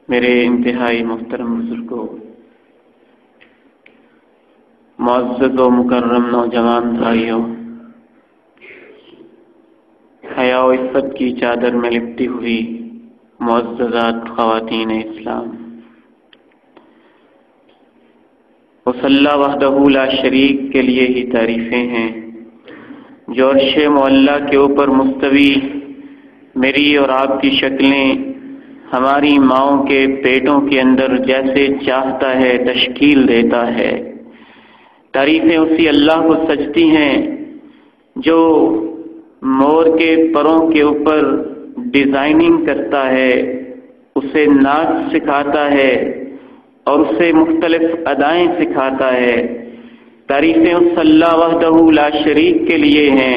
میرے انتہائی محترم بزرگوں، معزز و مکرم نوجوان بھائیوں، حیا و عفت کی چادر میں لپٹی ہوئی معززات خواتین اسلام، وصلی وحدہ لا شریک کے لیے ہی تعریفیں ہیں جو عرش معلیٰ کے اوپر مستوی میری اور آپ کی شکلیں ہماری ماؤں کے پیٹوں کے اندر جیسے چاہتا ہے تشکیل دیتا ہے۔ تعریفیں اسی اللہ کو سجتی ہیں جو مور کے پروں کے اوپر ڈیزائننگ کرتا ہے، اسے ناچ سکھاتا ہے اور اسے مختلف ادائیں سکھاتا ہے۔ تعریفیں اس اللہ وحدہ لا شریک کے لیے ہیں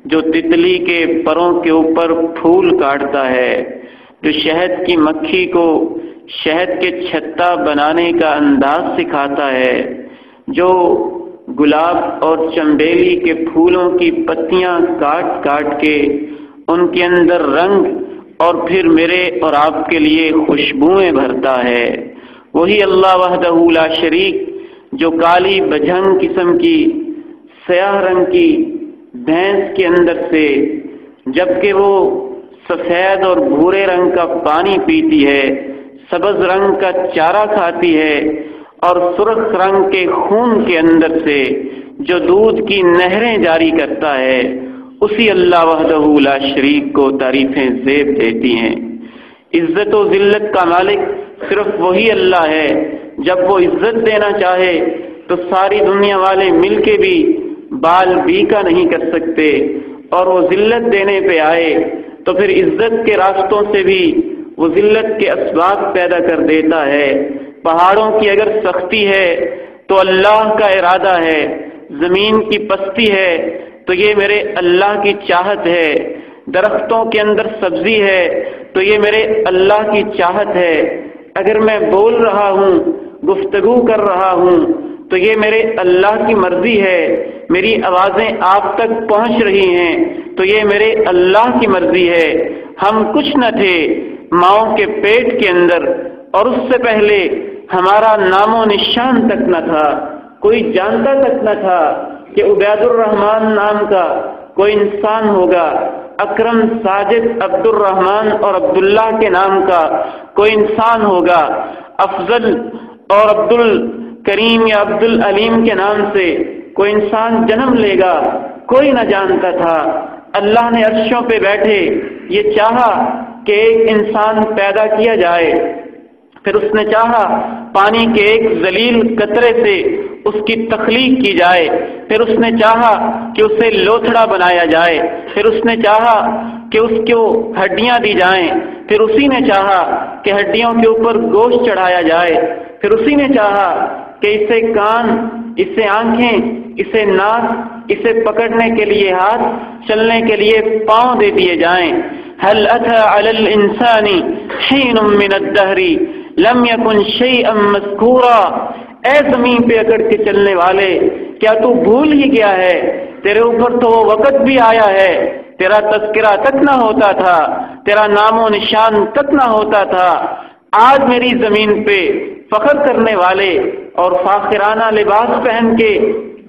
جو تتلی کے پروں کے اوپر پھول کاٹتا ہے، جو شہد کی مکھی کو شہد کے چھتا بنانے کا انداز سکھاتا ہے، جو گلاب اور چنبیلی کے پھولوں کی پتیاں کاٹ کاٹ کے ان کے اندر رنگ اور پھر میرے اور آپ کے لیے خوشبوئیں بھرتا ہے۔ وہی اللہ وحدہ لا شریک جو کالی بجھنگ قسم کی سیاہ رنگ کی بھینس کے اندر سے جبکہ وہ سفید اور بھورے رنگ کا پانی پیتی ہے، سبز رنگ کا چارہ کھاتی ہے اور سرخ رنگ کے خون کے اندر سے جو دودھ کی نہریں جاری کرتا ہے، اسی اللہ وحدہ لا شریک کو تعریفیں زیب دیتی ہیں۔ عزت و ذلت کا مالک صرف وہی اللہ ہے۔ جب وہ عزت دینا چاہے تو ساری دنیا والے مل کے بھی بال بیکا نہیں کر سکتے، اور وہ ذلت دینے پہ آئے تو پھر عزت کے راستوں سے بھی وہ ذلت کے اسباب پیدا کر دیتا ہے۔ پہاڑوں کی اگر سختی ہے تو اللہ کا ارادہ ہے، زمین کی پستی ہے تو یہ میرے اللہ کی چاہت ہے، درختوں کے اندر سبزی ہے تو یہ میرے اللہ کی چاہت ہے، اگر میں بول رہا ہوں، گفتگو کر رہا ہوں تو یہ میرے اللہ کی مرضی ہے، میری آوازیں آپ تک پہنچ رہی ہیں تو یہ میرے اللہ کی مرضی ہے۔ ہم کچھ نہ تھے ماؤں کے پیٹ کے اندر، اور اس سے پہلے ہمارا نام و نشان تک نہ تھا، کوئی جانتا تک نہ تھا کہ عبید الرحمن نام کا کوئی انسان ہوگا، اکرم ساجد عبد الرحمن اور عبداللہ کے نام کا کوئی انسان ہوگا، افضل اور عبد الکریم یا عبد العلیم کے نام سے کوئی انسان جنم لے گا، کوئی نہ جانتا تھا۔ اللہ نے عرشوں پہ بیٹھے یہ چاہا کہ ایک انسان پیدا کیا جائے، پھر اس نے چاہا پانی کے ایک ذلیل قطرے سے اس کی تخلیق کی جائے، پھر اس نے چاہا کہ اسے لوتھڑا بنایا جائے، پھر اس نے چاہا کہ اس کو ہڈیاں دی جائیں، پھر اسی نے چاہا کہ ہڈیوں کے اوپر گوشت چڑھایا جائے، پھر اسی نے چاہا کہ اسے کان، اسے آنکھیں، اسے ناک، اسے پکڑنے کے لیے ہاتھ، چلنے کے لیے پاؤں دے دیے جائیں۔ هل أتى على الإنسان حين من الدهر لم يكن شيئا مذكورا۔ اے زمین پہ اکڑ کے چلنے والے، کیا تو بھول ہی گیا ہے؟ تیرے اوپر تو وہ وقت بھی آیا ہے، تیرا تذکرہ تک نہ ہوتا تھا، تیرا نام و نشان تک نہ ہوتا تھا۔ آج میری زمین پہ فخر کرنے والے اور فاخرانہ لباس پہن کے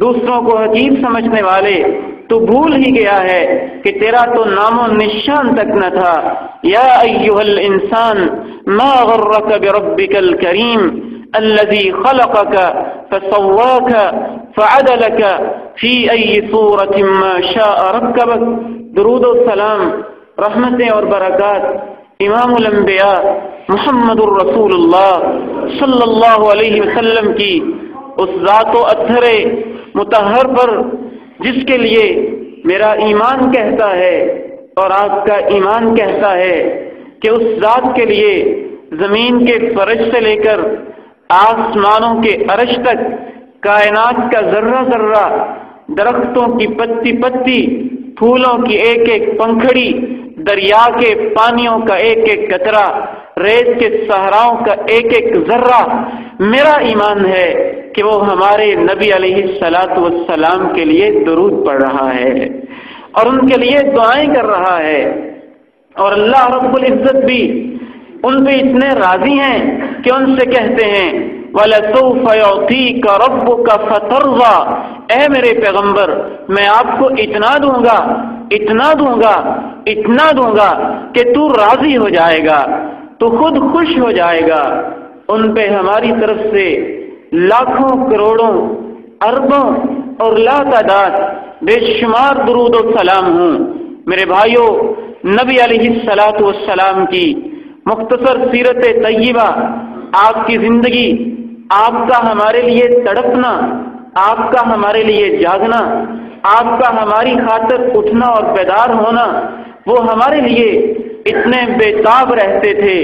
دوسروں کو حقیر سمجھنے والے، تو بھول ہی گیا ہے کہ تیرا تو نام و نشان تک نہ تھا۔ یا ایھا الانسان ما غرک بربک الکریم الذی خلقک فسواک فعدلک فی ای صورۃ ما شاء رکبک۔ درود و سلام، رحمتیں اور برکات امام الانبیاء محمد الرسول اللہ صلی اللہ علیہ وسلم کی اس ذات و اطہر مطہر پر جس کے لیے میرا ایمان کہتا ہے اور آپ کا ایمان کہتا ہے کہ اس ذات کے لیے زمین کے فرش سے لے کر آسمانوں کے عرش تک، کائنات کا ذرہ ذرہ، درختوں کی پتی پتی، پھولوں کی ایک ایک پنکھڑی، دریا کے پانیوں کا ایک ایک قطرہ، ریت کے صحراؤں کا ایک ایک ذرہ، میرا ایمان ہے کہ وہ ہمارے نبی علیہ الصلاۃ والسلام کے لیے درود پڑھ رہا ہے اور ان کے لیے دعائیں کر رہا ہے۔ اور اللہ رب العزت بھی ان پہ اتنے راضی ہیں کہ ان سے کہتے ہیں وَلَسَوْفَ يُعْطِيكَ رَبُّكَ فَتَرْضَىٰ، اے میرے پیغمبر میں آپ کو اتنا دوں گا، اتنا دوں گا، اتنا دوں گا کہ تو راضی ہو جائے گا، تو خود خوش ہو جائے گا۔ ان پہ ہماری طرف سے لاکھوں کروڑوں اربوں اور لا تعداد بے شمار درود و سلام ہوں۔ میرے بھائیوں، نبی علیہ الصلاۃ والسلام کی مختصر سیرت طیبہ، آپ کی زندگی، آپ کا ہمارے لیے تڑپنا، آپ کا ہمارے لیے جاگنا، آپ کا ہماری خاطر اٹھنا اور بیدار ہونا، وہ ہمارے لیے اتنے بےتاب رہتے تھے،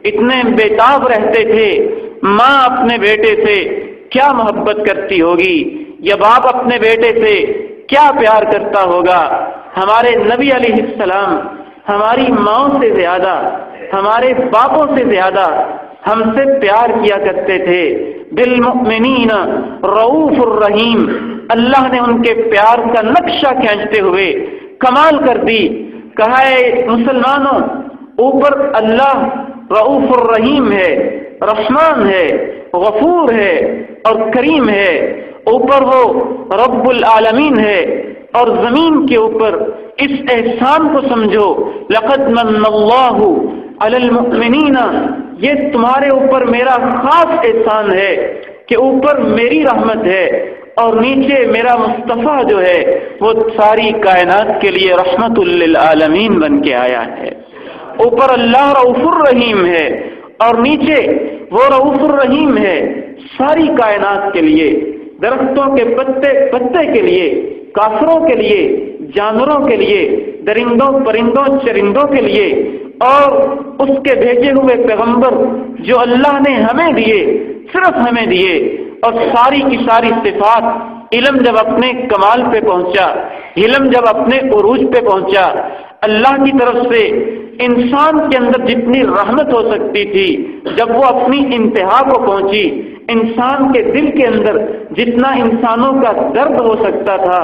اتنے بےتاب رہتے تھے۔ ماں اپنے بیٹے سے کیا محبت کرتی ہوگی، یا باپ اپنے بیٹے سے کیا پیار کرتا ہوگا۔ ہمارے نبی علیہ السلام ہماری ماں سے زیادہ، ہمارے باپوں سے زیادہ ہم سے پیار کیا کرتے تھے۔ بالمؤمنین رؤوف الرحیم، اللہ نے ان کے پیار کا نقشہ کھینچتے ہوئے کمال کر دی۔ کہا ہے مسلمانوں، اوپر اللہ رؤوف الرحیم ہے، رحمان ہے، غفور ہے اور کریم ہے، اوپر وہ رب العالمین ہے، اور زمین کے اوپر اس احسان کو سمجھو، لقد من اللہ علی المؤمنین، یہ تمہارے اوپر میرا خاص احسان ہے کہ اوپر میری رحمت ہے اور نیچے میرا مصطفیٰ جو ہے وہ ساری کائنات کے لیے رحمت للعالمین بن کے آیا ہے۔ اوپر اللہ رؤوف الرحیم ہے اور نیچے وہ رؤوف الرحیم ہے ساری کائنات کے لیے، درختوں کے پتے کے لیے، کافروں کے لیے، جانوروں کے لیے، درندوں پرندوں چرندوں کے لیے، اور اس کے بھیجے ہوئے پیغمبر جو اللہ نے ہمیں دیے، صرف ہمیں دیے، اور ساری کی ساری صفات۔ علم جب اپنے کمال پہ پہنچا، علم جب اپنے عروج پہ پہنچا، اللہ کی طرف سے انسان کے اندر جتنی رحمت ہو سکتی تھی جب وہ اپنی انتہا کو پہنچی، انسان کے دل کے اندر جتنا انسانوں کا درد ہو سکتا تھا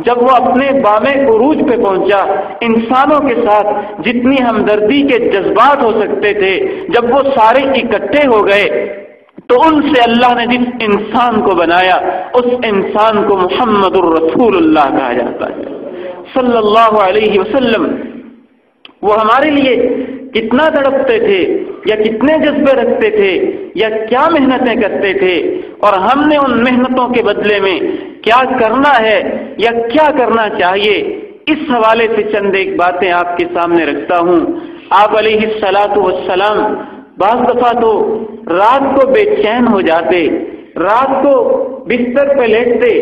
جب وہ اپنے بام عروج پہ پہنچا، انسانوں کے ساتھ جتنی ہمدردی کے جذبات ہو سکتے تھے جب وہ سارے اکٹھے ہو گئے، تو ان سے اللہ نے جس انسان کو بنایا اس انسان کو محمد الرسول اللہ کہا جاتا ہے صلی اللہ علیہ وسلم۔ وہ ہمارے لیے کتنا تڑپتے تھے، یا کتنے جذبے رکھتے تھے، یا کیا محنتیں کرتے تھے، اور ہم نے ان محنتوں کے بدلے میں کیا کرنا ہے یا کیا کرنا چاہیے، اس حوالے سے چند ایک باتیں آپ کے سامنے رکھتا ہوں۔ آپ علیہ الصلاۃ والسلام بعض دفعہ تو رات کو بے چین ہو جاتے، رات کو بستر پہ لیٹتے۔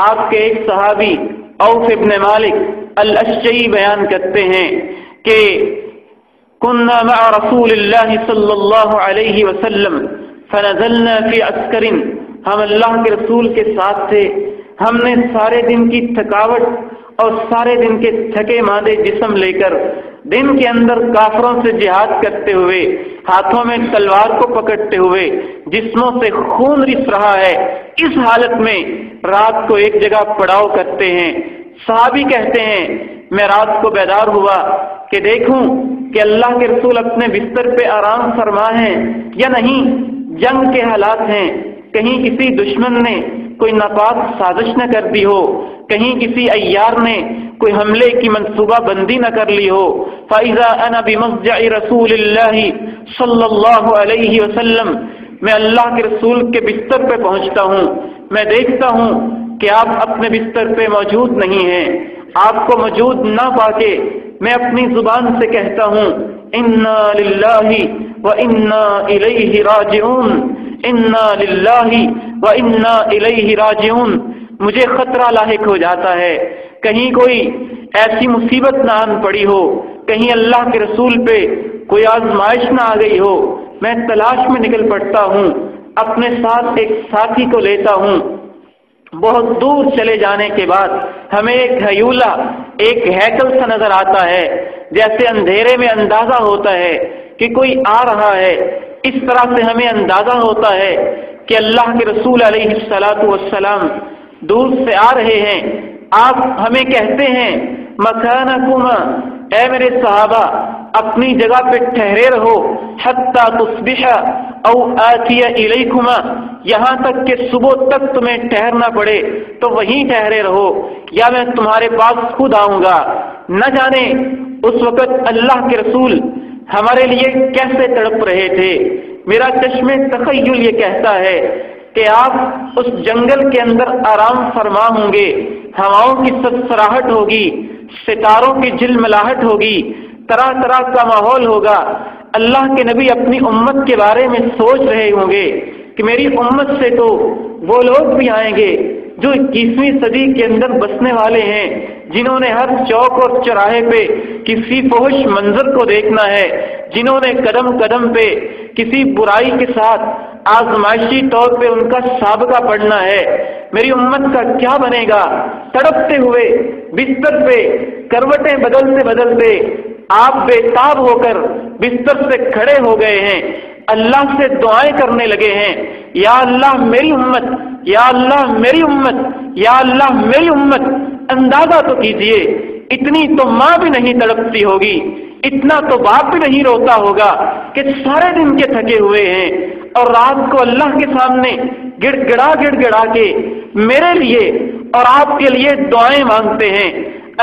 آپ کے ایک صحابی عوف ابن مالک الاشجعی بیان کرتے ہیں کہ كنا مع رسول اللہ صلی اللہ علیہ وسلم فنزلنا فی عسکر، ہم اللہ کے رسول کے ساتھ تھے، ہم نے سارے دن کی تھکاوٹ اور سارے دن کے تھکے ماندے جسم لے کر دن کے اندر کافروں سے جہاد کرتے ہوئے، ہاتھوں میں تلوار کو پکڑتے ہوئے جسموں سے خون رس رہا ہے، اس حالت میں رات کو ایک جگہ پڑاؤ کرتے ہیں۔ صحابی کہتے ہیں میں رات کو بیدار ہوا کہ دیکھوں کہ اللہ کے رسول اپنے بستر پہ آرام فرما ہیں یا نہیں، جنگ کے حالات ہیں، کہیں کسی دشمن نے کوئی ناپاک سازش نہ کر دی ہو، کہیں کسی عیار نے کوئی حملے کی منصوبہ بندی نہ کر لی ہو۔ فَإِذَا أَنَا بِمَضْجَعِ رَسُولِ اللَّهِ صلی اللہ علیہ وسلم، میں اللہ کے رسول کے بستر پہ پہنچتا ہوں، میں دیکھتا ہوں کہ آپ اپنے بستر پہ موجود نہیں ہیں، آپ کو موجود نہ پا کے میں اپنی زبان سے کہتا ہوں اِنَّا لِلَّهِ وَإِنَّا إِلَيْهِ راجعون، اِنَّا لِلَّهِ وَإِنَّا إِلَيْهِ راجعون۔ مجھے خطرہ لاحق ہو جاتا ہے، کہیں کوئی ایسی مصیبت نہ آن پڑی ہو، کہیں اللہ کے رسول پہ کوئی آزمائش نہ آ گئی ہو، میں تلاش میں نکل پڑتا ہوں، اپنے ساتھ ایک ساتھی کو لیتا ہوں۔ بہت دور چلے جانے کے بعد ہمیں ایک ہیولا، ایک ہیکل سا نظر آتا ہے، جیسے اندھیرے میں اندازہ ہوتا ہے کہ کوئی آ رہا ہے، اس طرح سے ہمیں اندازہ ہوتا ہے کہ اللہ کے رسول علیہ الصلاۃ والسلام دور سے آ رہے ہیں۔ آپ ہمیں کہتے ہیں مکانکما، اے میرے صحابہ اپنی جگہ پہ ٹھہرے رہو، حتی تصبح او آتی الیکما، یہاں تک کہ صبح تک تمہیں ٹھہرنا پڑے تو وہیں ٹھہرے رہو، یا میں تمہارے پاس خود آؤں گا۔ نہ جانے اس وقت اللہ کے رسول ہمارے لیے کیسے تڑپ رہے تھے۔ میرا چشم تخیل یہ کہتا ہے کہ آپ اس جنگل کے اندر آرام فرما ہوں گے، ہواؤں کی سرسراہٹ ہوگی، ستاروں کی جھلملاہٹ ہوگی، طرح طرح کا ماحول ہوگا۔ اللہ کے نبی اپنی امت کے بارے میں سوچ رہے ہوں گے کہ میری امت سے تو وہ لوگ بھی آئیں گے جو 21ویں صدی کے اندر بسنے والے ہیں، جنہوں نے ہر چوک اور چوراہے پہ کسی فحش منظر کو دیکھنا ہے، جنہوں نے قدم قدم پہ کسی برائی کے ساتھ آزمائشی طور پہ ان کا سابقہ پڑھنا ہے۔ میری امت کا کیا بنے گا؟ تڑپتے ہوئے بستر پہ کروٹیں بدلتے بدلتے آپ بے تاب ہو کر بستر سے کھڑے ہو گئے ہیں، اللہ سے دعائیں کرنے لگے ہیں، یا اللہ میری امت، یا اللہ میری امت، یا اللہ میری امت۔ اندازہ تو کیجئے، اتنی تو ماں بھی نہیں تڑپتی ہوگی، اتنا تو باپ بھی نہیں روتا ہوگا کہ سارے دن کے تھکے ہوئے ہیں اور رات کو اللہ کے سامنے گڑ گڑا کے میرے لیے اور آپ کے لیے دعائیں مانگتے ہیں۔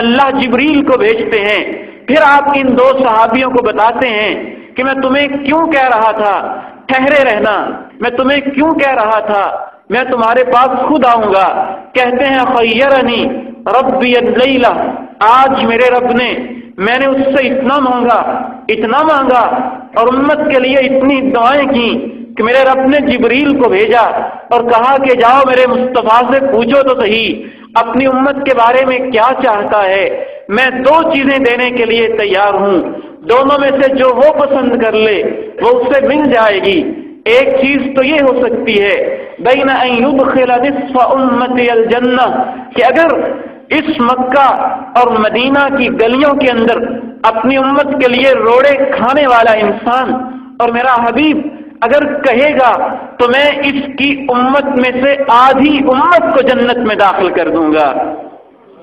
اللہ جبریل کو بھیجتے ہیں، پھر آپ ان دو صحابیوں کو بتاتے ہیں کہ میں تمہیں کیوں کہہ رہا تھا ٹھہرے رہنا، میں تمہیں کیوں کہہ رہا تھا میں تمہارے پاس خود آؤں گا۔ کہتے ہیں خیرنی ربی اللیلہ، آج میرے رب نے، میں نے اس سے اتنا مانگا اور امت کے لیے اتنی دعائیں کی کہ میرے رب نے جبریل کو بھیجا اور کہا کہ جاؤ میرے مصطفیٰ سے پوچھو تو صحیح اپنی امت کے بارے میں کیا چاہتا ہے۔ میں دو چیزیں دینے کے لیے تیار ہوں، دونوں میں سے جو وہ پسند کر لے وہ اسے مل جائے گی۔ ایک چیز تو یہ ہو سکتی ہے بین ان یدخل نصف امتی الجنہ، کہ اگر اس مکہ اور مدینہ کی گلیوں کے اندر اپنی امت کے لیے روڑے کھانے والا انسان اور میرا حبیب اگر کہے گا تو میں اس کی امت میں سے آدھی امت کو جنت میں داخل کر دوں گا۔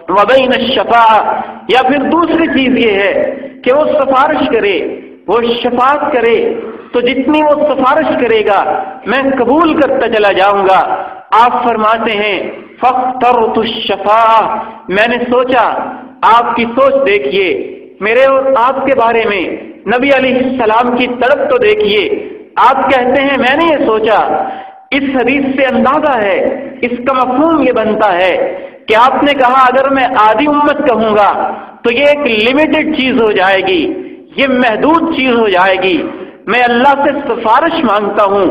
وبین الشفاعہ، یا پھر دوسری چیز یہ ہے کہ وہ سفارش کرے، وہ شفاعت کرے، تو جتنی وہ سفارش کرے گا میں قبول کرتا چلا جاؤں گا۔ آپ فرماتے ہیں فاخترت الشفاعہ، میں نے سوچا، آپ کی سوچ دیکھیے، میرے اور آپ کے بارے میں نبی علیہ السلام کی تڑپ تو دیکھیے۔ آپ کہتے ہیں میں نے یہ سوچا، اس حدیث سے اندازہ ہے، اس کا مفہوم یہ بنتا ہے کہ آپ نے کہا اگر میں آدھی امت کہوں گا تو یہ ایک لمیٹڈ چیز ہو جائے گی، یہ محدود چیز ہو جائے گی۔ میں اللہ سے سفارش مانگتا ہوں،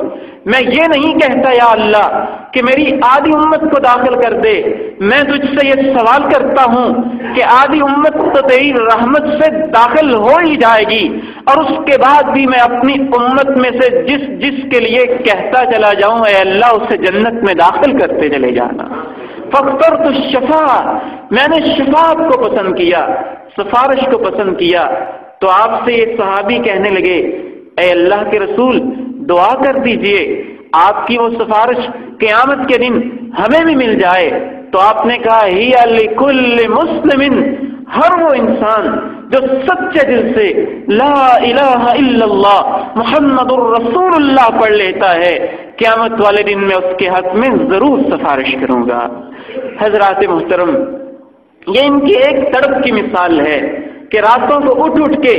میں یہ نہیں کہتا یا اللہ کہ میری آدھی امت کو داخل کر دے، میں تجھ سے یہ سوال کرتا ہوں کہ آدھی امت تو تیری رحمت سے داخل ہو ہی جائے گی، اور اس کے بعد بھی میں اپنی امت میں سے جس کے لیے کہتا چلا جاؤں اے اللہ اسے جنت میں داخل کرتے چلے جانا۔ فاخترت الشفاعہ، میں نے شفاعت کو پسند کیا، سفارش کو پسند کیا۔ تو آپ سے یہ صحابی کہنے لگے اے اللہ کے رسول دعا کر دیجئے آپ کی وہ سفارش قیامت کے دن ہمیں بھی مل جائے۔ تو آپ نے کہا ہی لکل مسلم، ہر وہ انسان جو سچے دل سے لا الہ الا اللہ محمد الرسول اللہ پڑھ لیتا ہے، قیامت والے دن میں اس کے حق میں ضرور سفارش کروں گا۔ حضرات محترم، یہ ان کی ایک تڑپ کی مثال ہے کہ راتوں کو اٹھ کے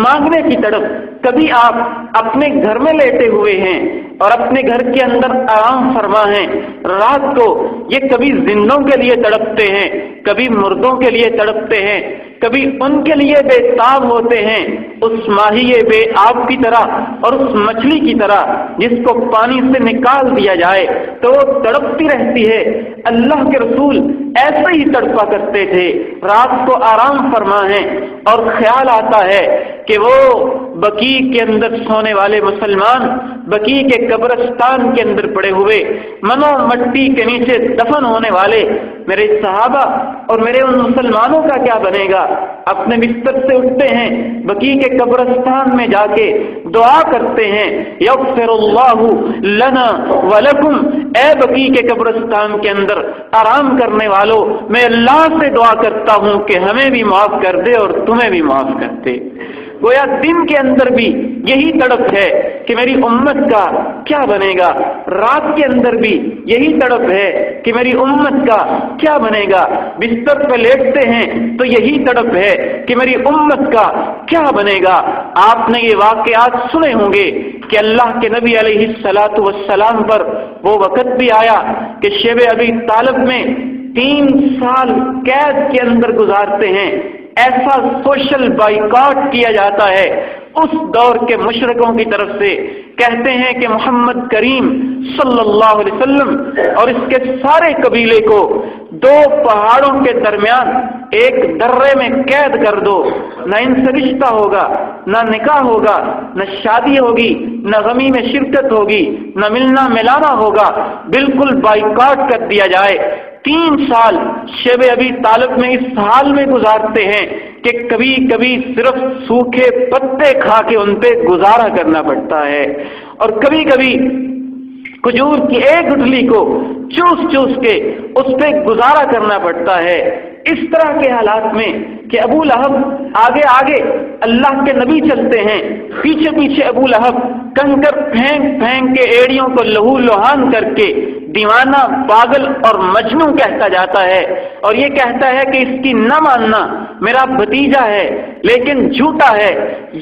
مانگنے کی تڑپ۔ کبھی آپ اپنے گھر میں لیٹے ہوئے ہیں اور اپنے گھر کے اندر آرام فرما ہیں، رات کو یہ کبھی زندوں کے لیے تڑپتے ہیں، کبھی مردوں کے لیے تڑپتے ہیں، کبھی ان کے لیے بے تاب ہوتے ہیں، اس ماہی بے آب کی طرح اور اس مچھلی کی طرح جس کو پانی سے نکال دیا جائے تو وہ تڑپتی رہتی ہے۔ اللہ کے رسول ایسے ہی تڑپا کرتے تھے، رات کو آرام فرما ہیں اور خیال آتا ہے کہ وہ بقیع کے اندر سونے والے مسلمان بقیع کے قبرستان کے اندر پڑے ہوئے منو مٹی کے نیچے دفن ہونے والے میرے صحابہ اور میرے ان مسلمانوں کا کیا بنے گا۔ اپنے بستر سے اٹھتے ہیں، بقیع کے قبرستان میں جا کے دعا کرتے ہیں یغفر اللہ لنا ولکم، اے بقیع کے قبرستان کے اندر آرام کرنے والوں، میں اللہ سے دعا کرتا ہوں کہ ہمیں بھی معاف کر دے اور تمہیں بھی معاف کر دے۔ گویا دن کے اندر بھی یہی تڑپ ہے کہ میری امت کا کیا بنے گا، رات کے اندر بھی یہی تڑپ ہے کہ میری امت کا کیا بنے گا، بستر پہ لیٹتے ہیں تو یہی تڑپ ہے کہ میری امت کا کیا بنے گا۔ آپ نے یہ واقعات سنے ہوں گے کہ اللہ کے نبی علیہ الصلاۃ والسلام پر وہ وقت بھی آیا کہ شیب ابی طالب میں 3 سال قید کے اندر گزارتے ہیں، ایسا سوشل بائیکاٹ کیا جاتا ہے اس دور کے مشرکوں کی طرف سے، کہتے ہیں کہ محمد کریم صلی اللہ علیہ وسلم اور اس کے سارے قبیلے کو 2 پہاڑوں کے درمیان ایک درے میں قید کر دو، نہ ان سے رشتہ ہوگا، نہ نکاح ہوگا، نہ شادی ہوگی، نہ غمی میں شرکت ہوگی، نہ ملنا ملانا ہوگا، بالکل بائیکاٹ کر دیا جائے۔ 3 سال شیب ابی طالب میں اس حال میں گزارتے ہیں کہ کبھی کبھی صرف سوکھے پتے کھا کے ان پہ گزارا کرنا پڑتا ہے، اور کبھی کبھی کھجور کی ایک گٹھلی کو چوس چوس کے اس پہ گزارا کرنا پڑتا ہے۔ اس طرح کے حالات میں کہ ابو لہب آگے آگے اللہ کے نبی چلتے ہیں، پیچھے پیچھے ابو لہب کنکر پھینک پھینک کے ایڑیوں کو لہو لہان کر کے دیوانہ، پاگل اور مجنون کہتا جاتا ہے، اور یہ کہتا ہے کہ اس کی نہ ماننا، میرا بھتیجا ہے لیکن جھوٹا ہے۔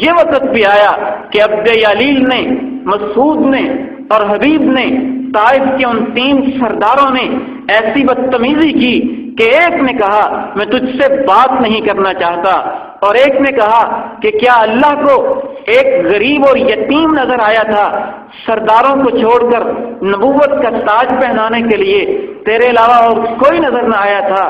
یہ وقت بھی آیا کہ عبد یلیل نے، مسعود نے اور حبیب نے، طائف کے ان 3 سرداروں نے ایسی بدتمیزی کی کہ ایک نے کہا میں تجھ سے بات نہیں کرنا چاہتا، اور ایک نے کہا کہ کیا اللہ کو ایک غریب اور یتیم نظر آیا تھا سرداروں کو چھوڑ کر نبوت کا تاج پہنانے کے لیے تیرے علاوہ اور کوئی نظر نہ آیا تھا؟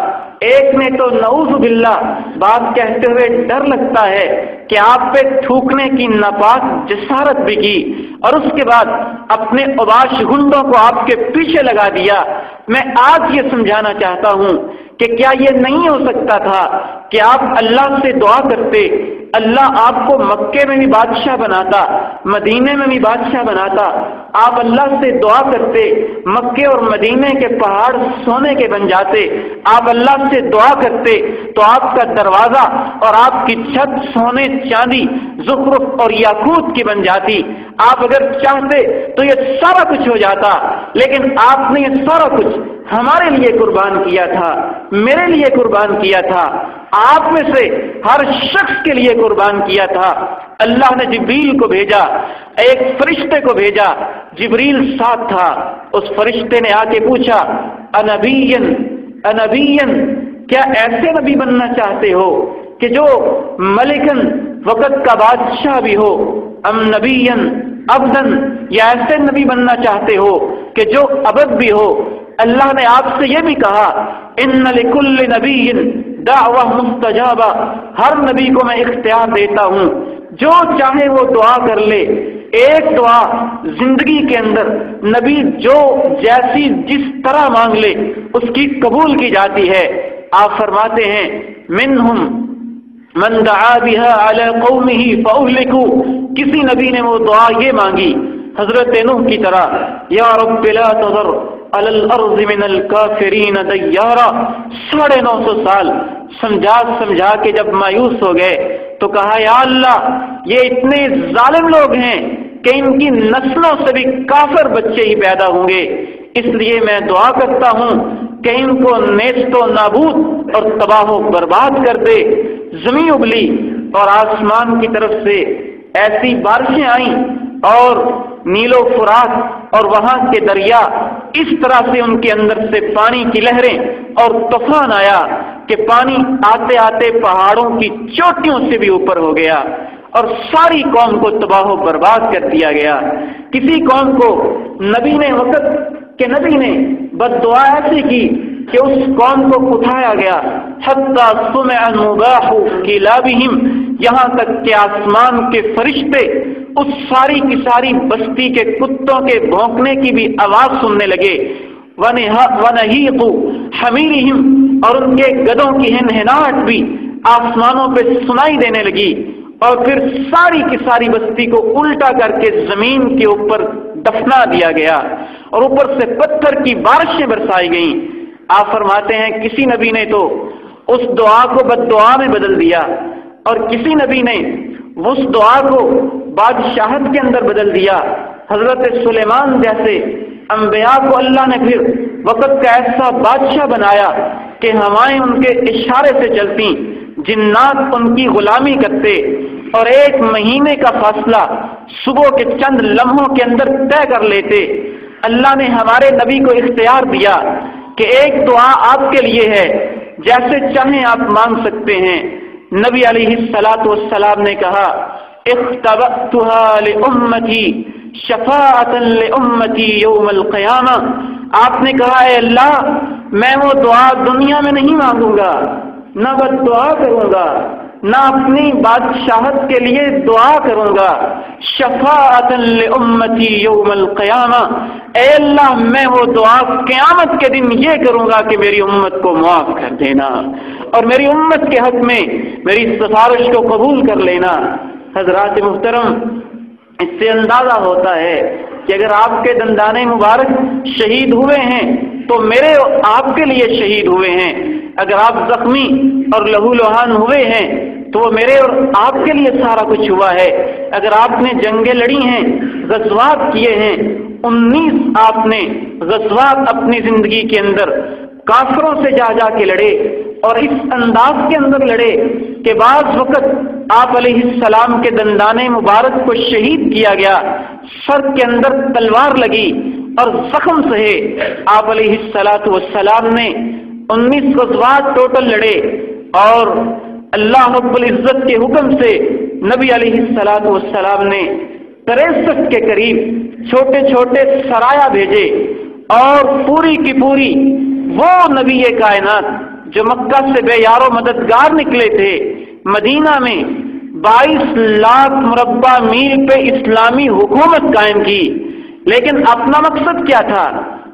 ایک نے تو نعوذ باللہ بات کہتے ہوئے ڈر لگتا ہے کہ آپ پہ تھوکنے کی ناپاک جسارت بھی کی، اور اس کے بعد اپنے اوباش گنڈوں کو آپ کے پیچھے لگا دیا۔ میں آج یہ سمجھانا چاہتا ہوں کہ کیا یہ نہیں ہو سکتا تھا کہ آپ اللہ سے دعا کرتے، اللہ آپ کو مکے میں بھی بادشاہ بناتا، مدینے میں بھی بادشاہ بناتا، آپ اللہ سے دعا کرتے مکے اور مدینے کے پہاڑ سونے کے بن جاتے، آپ اللہ سے دعا کرتے تو آپ کا دروازہ اور آپ کی چھت سونے چاندی زخرف اور یاقوت کی بن جاتی، آپ اگر چاہتے تو یہ سارا کچھ ہو جاتا، لیکن آپ نے یہ سارا کچھ ہمارے لیے قربان کیا تھا، میرے لیے قربان کیا تھا، آپ میں سے ہر شخص کے لیے قربان کیا تھا۔ اللہ نے جبریل کو بھیجا، ایک فرشتے کو بھیجا، جبریل ساتھ تھا، اس فرشتے نے آ کے پوچھا انبین، کیا ایسے نبی بننا چاہتے ہو کہ جو ملکن وقت کا بادشاہ بھی ہو، ام نبین ابدن، یا ایسے نبی بننا چاہتے ہو کہ جو ابد بھی ہو؟ اللہ نے آپ سے یہ بھی کہا ان لکل نبی دعوہ مستجابہ، ہر نبی کو میں اختیار دیتا ہوں، جو چاہے وہ دعا کر لے، ایک دعا زندگی کے اندر نبی جو جیسی جس طرح مانگ لے اس کی قبول کی جاتی ہے۔ آپ فرماتے ہیں منہم من دعا بها علی قومه فاہلکوا، کسی نبی نے وہ دعا یہ مانگی حضرت نوح کی طرح، یا رب لا تذر علی الارض من الکافرین دیارا، 950 سال سمجھا کے جب مایوس ہو گئے تو کہا یا اللہ یہ اتنے ظالم لوگ ہیں کہ ان کی نسلوں سے بھی کافر بچے ہی پیدا ہوں گے، اس لیے میں دعا کرتا ہوں کہ ان کو نیست و نابود اور تباہ و برباد کر دے۔ زمین ابلی اور آسمان کی طرف سے ایسی بارشیں آئیں اور نیل و فرات اور وہاں کے دریا اس طرح سے ان کے اندر سے پانی کی لہریں اور طوفان آیا کہ پانی آتے آتے پہاڑوں کی چوٹیوں سے بھی اوپر ہو گیا اور ساری قوم کو تباہ و برباد کر دیا گیا۔ کسی قوم کو نبی نے وقت کہ نبی نے بد دعا ایسی کی کہ اس قوم کو اٹھایا گیا، حتی سمع نباح کلابہم، یہاں تک کہ آسمان کے فرشتے اس ساری کی ساری بستی کے کتوں کے بھونکنے کی بھی آواز سننے لگے، ونہیق حمیرہم، اور ان کے گدوں کی ہنہناہٹ بھی آسمانوں پہ سنائی دینے لگی، اور پھر ساری کی ساری بستی کو الٹا کر کے زمین کے اوپر دفنا دیا گیا اور اوپر سے پتھر کی بارشیں برسائی گئیں۔ آپ فرماتے ہیں کسی نبی نے تو اس دعا کو بد دعا میں بدل دیا، اور کسی نبی نے وہ اس دعا کو بادشاہت کے اندر بدل دیا۔ حضرت سلیمان جیسے انبیاء کو اللہ نے پھر وقت کا ایسا بادشاہ بنایا کہ ہوائیں ان کے اشارے سے چلتی، جنات ان کی غلامی کرتے، اور 1 مہینے کا فاصلہ صبح کے چند لمحوں کے اندر طے کر لیتے۔ اللہ نے ہمارے نبی کو اختیار دیا کہ ایک دعا آپ کے لیے ہے، جیسے چاہیں آپ مانگ سکتے ہیں۔ نبی علیہ الصلاۃ والسلام نے کہا اختبأتها لأمتی شفاعۃ لأمتی یوم القیامہ، آپ نے کہا اے اللہ میں وہ دعا دنیا میں نہیں مانگوں گا، نہ بد دعا کروں گا، نہ اپنی بادشاہت کے لیے دعا کروں گا، شفاعۃ لأمتی یوم القیامہ، اے اللہ میں وہ دعا قیامت کے دن یہ کروں گا کہ میری امت کو معاف کر دینا اور میری امت کے حق میں میری سفارش کو قبول کر لینا۔ حضرات محترم، اس سے اندازہ ہوتا ہے کہ اگر آپ کے دندان مبارک شہید ہوئے ہیں تو میرے آپ کے لیے شہید ہوئے ہیں، اگر آپ زخمی اور لہو لہان ہوئے ہیں تو وہ میرے اور آپ کے لیے سارا کچھ ہوا ہے۔ اگر آپ نے جنگیں لڑی ہیں، غزوات کیے ہیں، 19 آپ نے غزوات اپنی زندگی کے اندر کافروں سے جا جا کے لڑے، اور اس انداز کے اندر لڑے کہ بعض وقت آپ علیہ السلام کے دندان مبارک کو شہید کیا گیا، سر کے اندر تلوار لگی اور زخم سہے۔ آپ علیہ السلام نے 19 غزوات ٹوٹل لڑے، اور اللہ رب العزت کے حکم سے نبی علیہ السلام نے 63 کے قریب چھوٹے چھوٹے سرایہ بھیجے، اور پوری کی پوری وہ نبی کائنات جو مکہ سے بے یار و مددگار نکلے تھے، مدینہ میں 22 لاکھ مربع میل پہ اسلامی حکومت قائم کی، لیکن اپنا مقصد کیا تھا،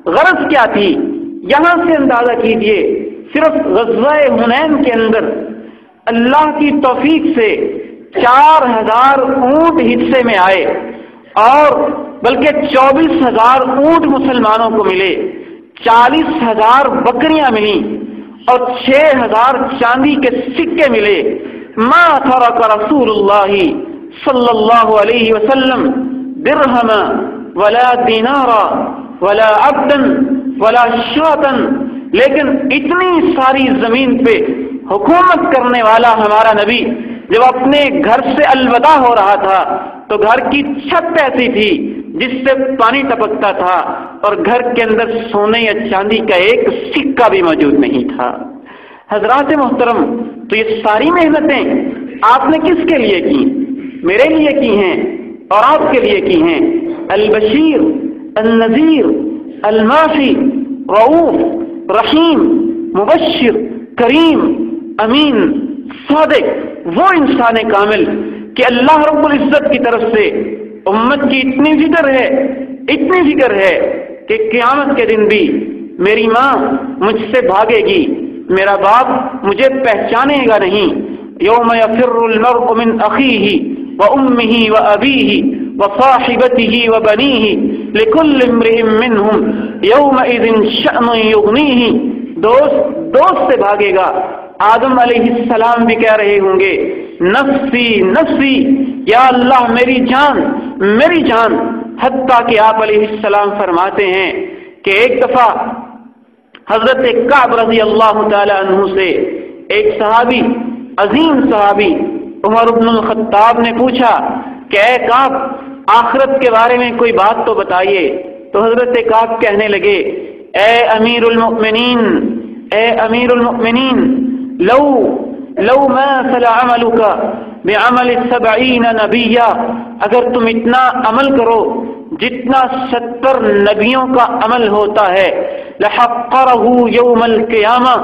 غرض کیا تھی؟ یہاں سے اندازہ کیجئے، صرف غزوہ حنین کے اندر اللہ کی توفیق سے 4000 اونٹ حصے میں آئے، اور بلکہ 24000 اونٹ مسلمانوں کو ملے، 40000 بکریاں ملیں، اور 6000 چاندی کے سکے ملے۔ ما ترک رسول اللہ صلی اللہ علیہ وسلم درہم ولا دینارا ولا عبدا ولا شاتا، لیکن اتنی ساری زمین پہ حکومت کرنے والا ہمارا نبی جب اپنے گھر سے الوداع ہو رہا تھا تو گھر کی چھت ایسی تھی جس سے پانی ٹپکتا تھا، اور گھر کے اندر سونے یا چاندی کا ایک سکہ بھی موجود نہیں تھا۔ حضرات محترم، تو یہ ساری محنتیں آپ نے کس کے لیے کی؟ میرے لیے کی ہیں اور آپ کے لیے کی ہیں۔ البشیر، النذیر، المعافی، رؤوف، رحیم، مبشر، کریم، امین، صادق، وہ انسان کامل کہ اللہ رب العزت کی طرف سے امت کی اتنی فکر ہے کہ قیامت کے دن بھی میری ماں مجھ سے بھاگے گی، میرا باپ مجھے پہچانے گا نہیں۔ یوم یفر المرء من اخیہ وامہ وابیہ وصاحبتہ وبنیہ لکل امرئ منہم یومئذ شأن یغنیہ، دوست سے بھاگے گا۔ آدم علیہ السلام بھی کہہ رہے ہوں گے نفسی نفسی، یا اللہ میری جان، حتیٰ کہ آپ علیہ السلام فرماتے ہیں کہ ایک دفعہ حضرت کعب رضی اللہ تعالی عنہ سے ایک صحابی، عظیم صحابی عمر بن الخطاب نے پوچھا کہ اے کعب، آخرت کے بارے میں کوئی بات تو بتائیے۔ تو حضرت کعب کہنے لگے اے امیر المؤمنین، لو مثل عملک بعمل 70 نبیا، اگر تم اتنا عمل کرو جتنا 70 نبیوں کا عمل ہوتا ہے، لحقرہ یوم القیامہ،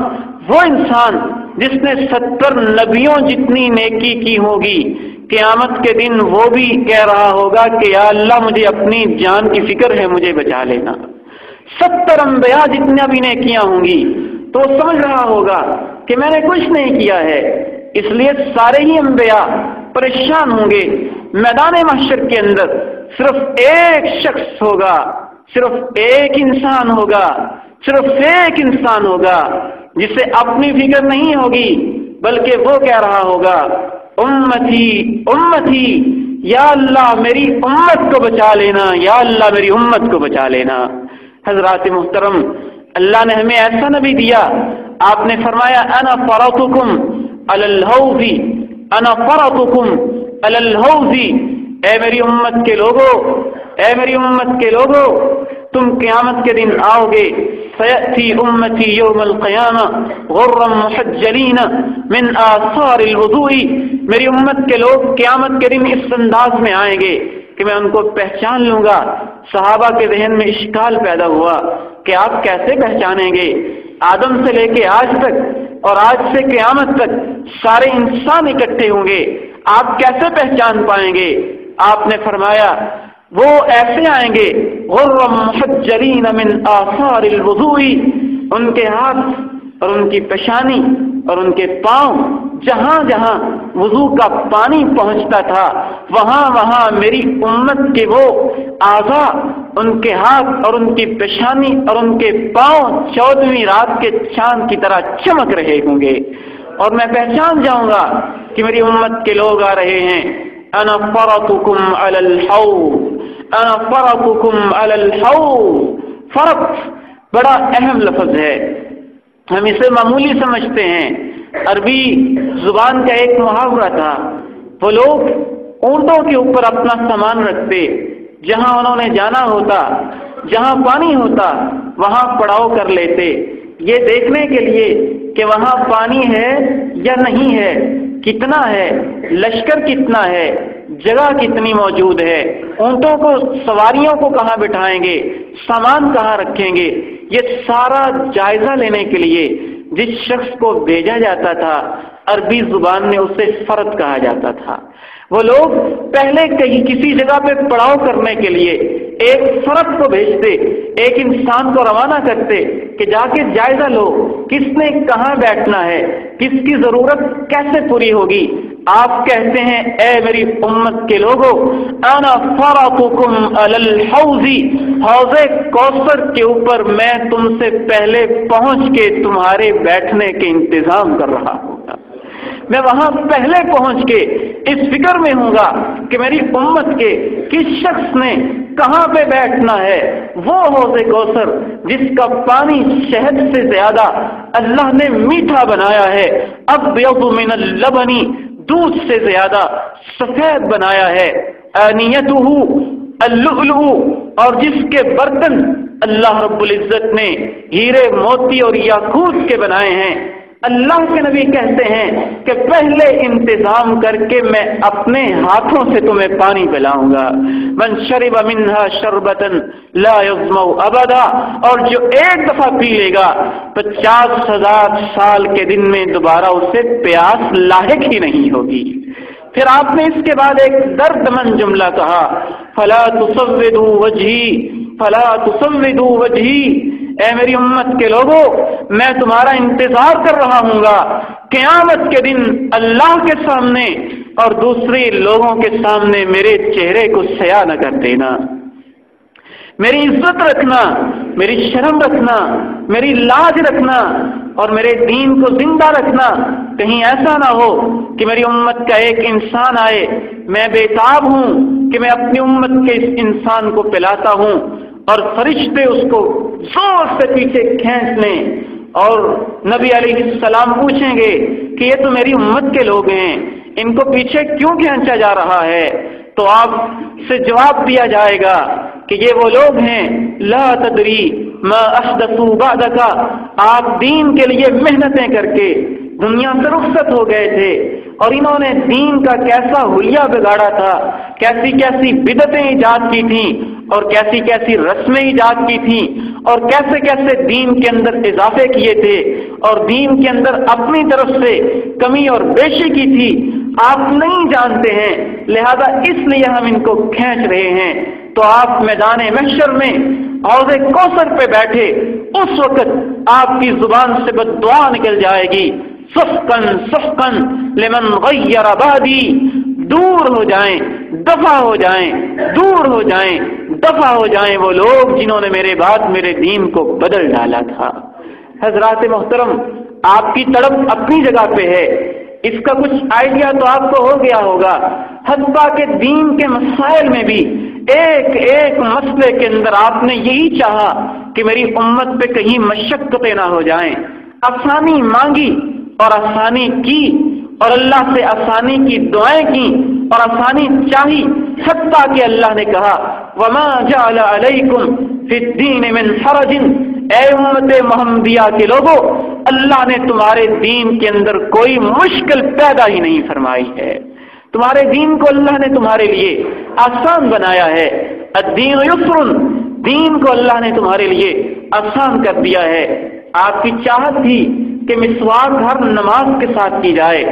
وہ انسان جس نے 70 نبیوں جتنی نیکی کی ہوگی، قیامت کے دن وہ بھی کہہ رہا ہوگا کہ یا اللہ مجھے اپنی جان کی فکر ہے، مجھے بچا لینا۔ 70 انبیاء جتنا بھی نیکیاں ہوں گی تو وہ سمجھ رہا ہوگا کہ میں نے کچھ نہیں کیا ہے، اس لیے سارے ہی انبیاء پریشان ہوں گے۔ میدان محشر کے اندر صرف ایک شخص ہوگا، صرف ایک انسان ہوگا جسے اپنی فکر نہیں ہوگی، بلکہ وہ کہہ رہا ہوگا امتی امتی، یا اللہ میری امت کو بچا لینا، یا اللہ میری امت کو بچا لینا۔ حضرات محترم، اللہ نے ہمیں ایسا نبی دیا، آپ نے فرمایا انا فرطکم علی الحوض، انا فرطکم علی الحوض، اے میری امت کے لوگوں، اے میری امت کے لوگوں، تم قیامت کے دن آؤ گے، سیأتی امتی یوم القیامہ غرا محجلین من آثار الوضوء، میری امت کے لوگ قیامت کے دن اس انداز میں آئیں گے کہ میں ان کو پہچان لوں گا۔ صحابہ کے ذہن میں اشکال پیدا ہوا کہ آپ کیسے پہچانیں گے؟ آدم سے لے کے آج تک اور آج سے قیامت تک سارے انسان اکٹھے ہوں گے، آپ کیسے پہچان پائیں گے؟ آپ نے فرمایا وہ ایسے آئیں گے غرا محجلین من آثار الوضوء، ان کے ہاتھ اور ان کی پیشانی اور ان کے پاؤں جہاں جہاں وضو کا پانی پہنچتا تھا وہاں وہاں میری امت کے وہ اعضاء، ان کے ہاتھ اور ان کی پیشانی اور ان کے پاؤں 14ویں رات کے چاند کی طرح چمک رہے ہوں گے، اور میں پہچان جاؤں گا کہ میری امت کے لوگ آ رہے ہیں۔ انا فرطکم علی الحوض، انا فرطکم علی الحوض۔ فرط بڑا اہم لفظ ہے، ہم اسے معمولی سمجھتے ہیں۔ عربی زبان کا ایک محاورہ تھا، وہ لوگ اونٹوں کے اوپر اپنا سامان رکھتے، جہاں انہوں نے جانا ہوتا، جہاں پانی ہوتا وہاں پڑاؤ کر لیتے، یہ دیکھنے کے لیے کہ وہاں پانی ہے یا نہیں ہے، کتنا ہے، لشکر کتنا ہے، جگہ کتنی موجود ہے، اونٹوں کو، سواریوں کو کہاں بٹھائیں گے، سامان کہاں رکھیں گے، یہ سارا جائزہ لینے کے لیے جس شخص کو بھیجا جاتا تھا عربی زبان میں اسے فرد کہا جاتا تھا۔ وہ لوگ پہلے کہیں کسی جگہ پہ پڑاؤ کرنے کے لیے ایک فرد کو بھیجتے، ایک انسان کو روانہ کرتے کہ جا کے جائزہ لو کس نے کہاں بیٹھنا ہے، کس کی ضرورت کیسے پوری ہوگی۔ آپ کہتے ہیں اے میری امت کے لوگوں، انا فرطکم علی الحوض، حوض کوثر کے اوپر میں تم سے پہلے پہنچ کے تمہارے بیٹھنے کے انتظام کر رہا ہوں، میں وہاں پہلے پہنچ کے اس فکر میں ہوں گا کہ میری امت کے کس شخص نے کہاں پہ بیٹھنا ہے۔ وہ حوض کوثر جس کا پانی شہد سے زیادہ اللہ نے میٹھا بنایا ہے، ابیض من اللبن، دودھ سے زیادہ سفید بنایا ہے، آنیتہ اللؤلؤ، اور جس کے برتن اللہ رب العزت نے ہیرے موتی اور یاقوت کے بنائے ہیں۔ اللہ کے نبی کہتے ہیں کہ پہلے انتظام کر کے میں اپنے ہاتھوں سے تمہیں پانی پلاؤں گا۔ من شرب منها شربتا لا يظمأ ابدا، اور جو ایک دفعہ پی لے گا 50,000 سال کے دن میں دوبارہ اسے پیاس لاحق ہی نہیں ہوگی۔ پھر آپ نے اس کے بعد ایک دردمند جملہ کہا، فلا تصودوا وجہی، فلا تصودوا وجہی، اے میری امت کے لوگوں، میں تمہارا انتظار کر رہا ہوں گا قیامت کے دن اللہ کے سامنے، اور دوسرے لوگوں کے سامنے میرے چہرے کو سیاہ نہ کر دینا، میری عزت رکھنا، میری شرم رکھنا، میری لاج رکھنا اور میرے دین کو زندہ رکھنا۔ کہیں ایسا نہ ہو کہ میری امت کا ایک انسان آئے، میں بےتاب ہوں کہ میں اپنی امت کے اس انسان کو پلاتا ہوں اور فرشتے اس کو زور سے پیچھے کھینچ لیں، اور نبی علیہ السلام پوچھیں گے کہ یہ تو میری امت کے لوگ ہیں، ان کو پیچھے کیوں کھینچا جا رہا ہے؟ تو آپ سے جواب دیا جائے گا کہ یہ وہ لوگ ہیں، لا تدری ما احدثوا بعدک، آپ دین کے لیے محنتیں کر کے دنیا سے رخصت ہو گئے تھے اور انہوں نے دین کا کیسا حلیہ بگاڑا تھا، کیسی کیسی بدعتیں ایجاد کی تھیں اور کیسی کیسی رسمیں ایجاد کی تھیں اور کیسے کیسے دین کے اندر اضافے کیے تھے اور دین کے اندر اپنی طرف سے کمی اور بیشی کی تھی، آپ نہیں جانتے ہیں، لہذا اس لیے ہم ان کو کھینچ رہے ہیں۔ تو آپ میدان محشر میں حوض کوثر پہ بیٹھے اس وقت آپ کی زبان سے بددعا نکل جائے گی، سحقن سحقن لمن غیر بعدی، دور ہو جائیں، دفع ہو جائیں، دور ہو جائیں، دفع ہو جائیں وہ لوگ جنہوں نے میرے بعد میرے دین کو بدل ڈالا تھا۔ حضرات محترم، آپ کی تڑپ اپنی جگہ پہ ہے، اس کا کچھ آئیڈیا تو آپ کو ہو گیا ہوگا۔ حتیٰ کہ دین کے مسائل میں بھی ایک ایک مسئلے کے اندر آپ نے یہی چاہا کہ میری امت پہ کہیں مشقتیں نہ ہو جائیں، آسانی مانگی اور آسانی کی، اور اللہ سے آسانی کی دعائیں کی اور آسانی چاہی، حتیٰ کہ اللہ نے کہا وما جعل علیکم فی الدین من حرج، اے امت محمدیہ کے لوگوں، اللہ نے تمہارے دین کے اندر کوئی مشکل پیدا ہی نہیں فرمائی ہے، تمہارے دین کو اللہ نے تمہارے لیے آسان بنایا ہے۔ الدین یسر، دین کو اللہ نے تمہارے لیے آسان کر دیا ہے۔ آپ کی چاہت تھی کہ مسواک ہر نماز کے ساتھ کی جائے،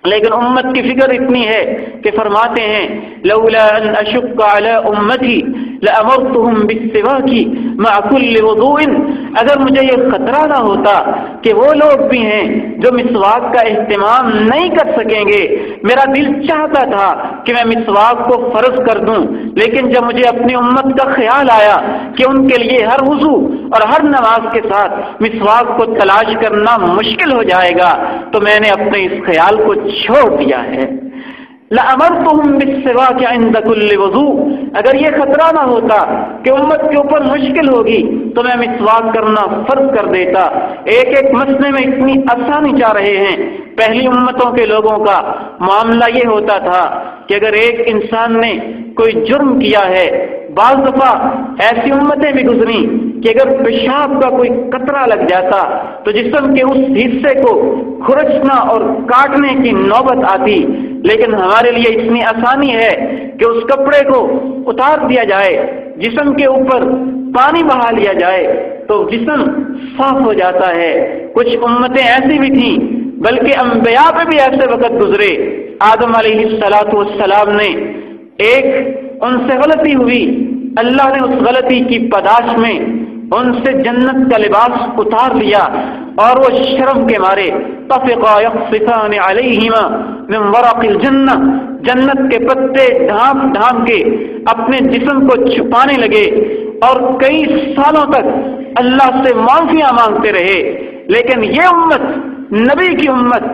لیکن امت کی فکر اتنی ہے کہ فرماتے ہیں لولا ان اشق علی امتی لامرتهم بالسواک مع كل وضوء، اگر مجھے یہ خطرہ نہ ہوتا کہ وہ لوگ بھی ہیں جو مسواک کا اہتمام نہیں کر سکیں گے، میرا دل چاہتا تھا کہ میں مسواک کو فرض کر دوں، لیکن جب مجھے اپنی امت کا خیال آیا کہ ان کے لیے ہر وضو اور ہر نماز کے ساتھ مسواک کو تلاش کرنا مشکل ہو جائے گا، تو میں نے اپنے اس خیال کو چھوڑ دیا ہے۔ لَأَمَرْتُهُمْ بِالسِّوَاكِ عِنْدَ كُلِّ وضوء، اگر یہ خطرہ نہ ہوتا کہ امت کے اوپر مشکل ہوگی تو میں مسواک کرنا فرض کر دیتا۔ ایک ایک مسئلے میں اتنی آسانی چاہ رہے ہیں۔ پہلی امتوں کے لوگوں کا معاملہ یہ ہوتا تھا کہ اگر ایک انسان نے کوئی جرم کیا ہے، بعض دفعہ ایسی امتیں بھی گزری کہ اگر پیشاب کا کوئی قطرہ لگ جاتا تو جسم کے اس حصے کو کھرچنا اور کاٹنے کی نوبت آتی، لیکن ہمارے لیے اتنی آسانی ہے کہ اس کپڑے کو اتار دیا جائے، جسم کے اوپر پانی بہا لیا جائے تو جسم صاف ہو جاتا ہے۔ کچھ امتیں ایسی بھی تھیں، بلکہ انبیاء پہ بھی ایسے وقت گزرے۔ آدم علیہ السلام نے ایک ان سے غلطی ہوئی، اللہ نے اس غلطی کی پاداش میں ان سے جنت کا لباس اتار لیا، اور وہ شرم کے مارے طفقا یخصفان علیہما من ورق الجنہ، جنت کے پتے ڈھانپ ڈھانپ کے اپنے جسم کو چھپانے لگے، اور کئی سالوں تک اللہ سے معافیاں مانگتے رہے۔ لیکن یہ امت، نبی کی امت،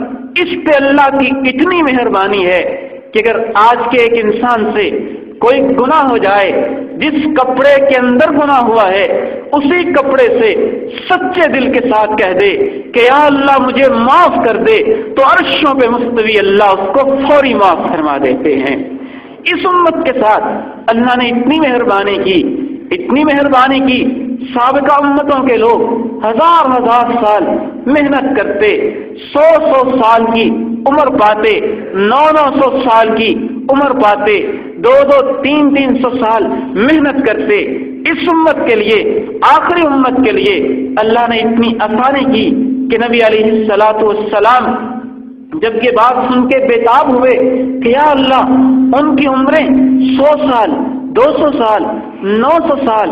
اس پہ اللہ کی اتنی مہربانی ہے کہ اگر آج کے ایک انسان سے کوئی گناہ ہو جائے، جس کپڑے کے اندر گناہ ہوا ہے اسی کپڑے سے سچے دل کے ساتھ کہہ دے کہ یا اللہ مجھے معاف کر دے، تو عرشوں پہ مستوی اللہ اس کو فوری معاف فرما دیتے ہیں۔ اس امت کے ساتھ اللہ نے اتنی مہربانی کی، اتنی مہربانی کی، سابقہ امتوں کے لوگ ہزار ہزار سال محنت کرتے، 100 سال کی عمر پاتے، 900 سال کی عمر پاتے، 300 سال محنت کرتے۔ اس امت کے لیے، آخری امت کے لیے اللہ نے اتنی آسانی کی کہ نبی علیہ السلام جب یہ بات سن کے بےتاب ہوئے کہ یا اللہ ان کی عمریں 100 سال، 200 سال، 900 سال،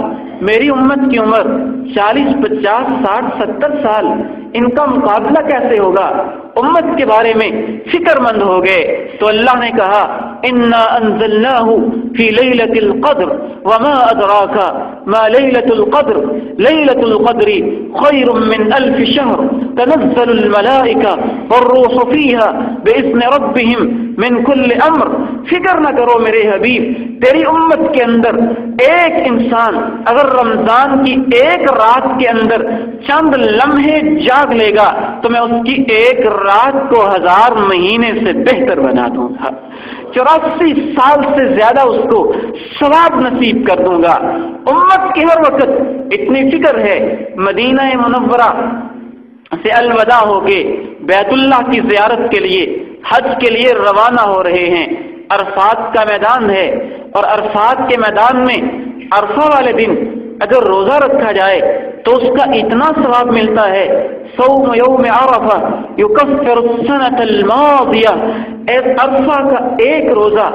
میری امت کی عمر 40، 50، 60، 70 سال، ان کا مقابلہ کیسے ہوگا؟ امت کے بارے میں فکر مند ہو گئے تو اللہ نے کہا انا انزلناہ فی لیلۃ القدر وما ادراک ما لیلۃ القدر لیلۃ القدر خیر من الف شہر تنزل الملائکہ والروح فیہا باذن ربہم من کل امر۔ فکر نہ کرو میرے حبیب، تیری امت کے اندر ایک انسان اگر رمضان کی ایک رات کے اندر چند لمحے جاگ لے گا تو میں اس کی ایک رات کو 1000 مہینے سے بہتر بنا دوں گا، 84 سال سے زیادہ اس کو ثواب نصیب کر دوں گا۔ امت کی ہر وقت اتنی فکر ہے، مدینہ منورہ سے الوداع ہو کے بیت اللہ کی زیارت کے لیے، حج کے لیے روانہ ہو رہے ہیں۔ عرفات کا میدان ہے، اور عرفات کے میدان میں عرفہ والے دن اگر روزہ رکھا جائے تو اس کا اتنا ثواب ملتا ہے، صوم یوم عرفہ یکفر السنۃ الماضیہ، عرفہ کا ایک روزہ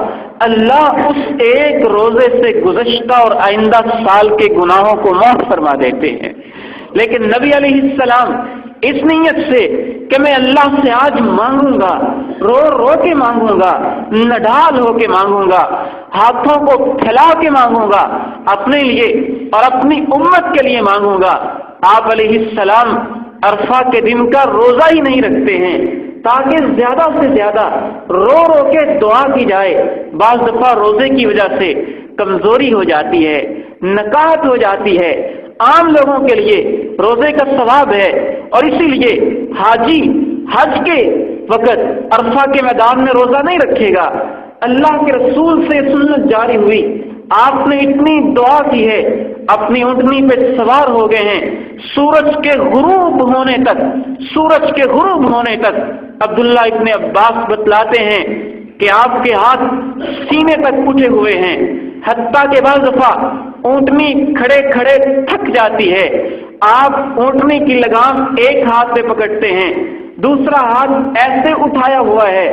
اللہ اس ایک روزے سے گزشتہ اور آئندہ سال کے گناہوں کو معاف فرما دیتے ہیں۔ لیکن نبی علیہ السلام اس نیت سے کہ میں اللہ سے آج مانگوں گا، رو رو کے مانگوں گا، نڈال ہو کے مانگوں گا، ہاتھوں کو پھیلا کے مانگوں گا، اپنے لیے اور اپنی امت کے لیے مانگوں گا۔ آپ علیہ السلام عرفہ کے دن کا روزہ ہی نہیں رکھتے ہیں، تاکہ زیادہ سے زیادہ رو رو کے دعا کی جائے۔ بعض دفعہ روزے کی وجہ سے کمزوری ہو جاتی ہے، نکاہت ہو جاتی ہے، عام لوگوں کے لیے روزے کا ثواب ہے، اور اسی لیے حاجی حج کے وقت عرفہ کے میدان میں روزہ نہیں رکھے گا۔ اللہ کے رسول سے سنت جاری ہوئی، آپ نے اتنی دعا کی ہے، اپنی اونٹنی پہ سوار ہو گئے ہیں، سورج کے غروب ہونے تک عبداللہ ابن عباس بتلاتے ہیں کہ آپ کے ہاتھ سینے تک اٹھے ہوئے ہیں، حتیٰ کہ بعض دفعہ اونٹنی کھڑے کھڑے تھک جاتی ہے، آپ اونٹنی کی لگام ایک ہاتھ سے پکڑتے ہیں، دوسرا ہاتھ ایسے اٹھایا ہوا ہے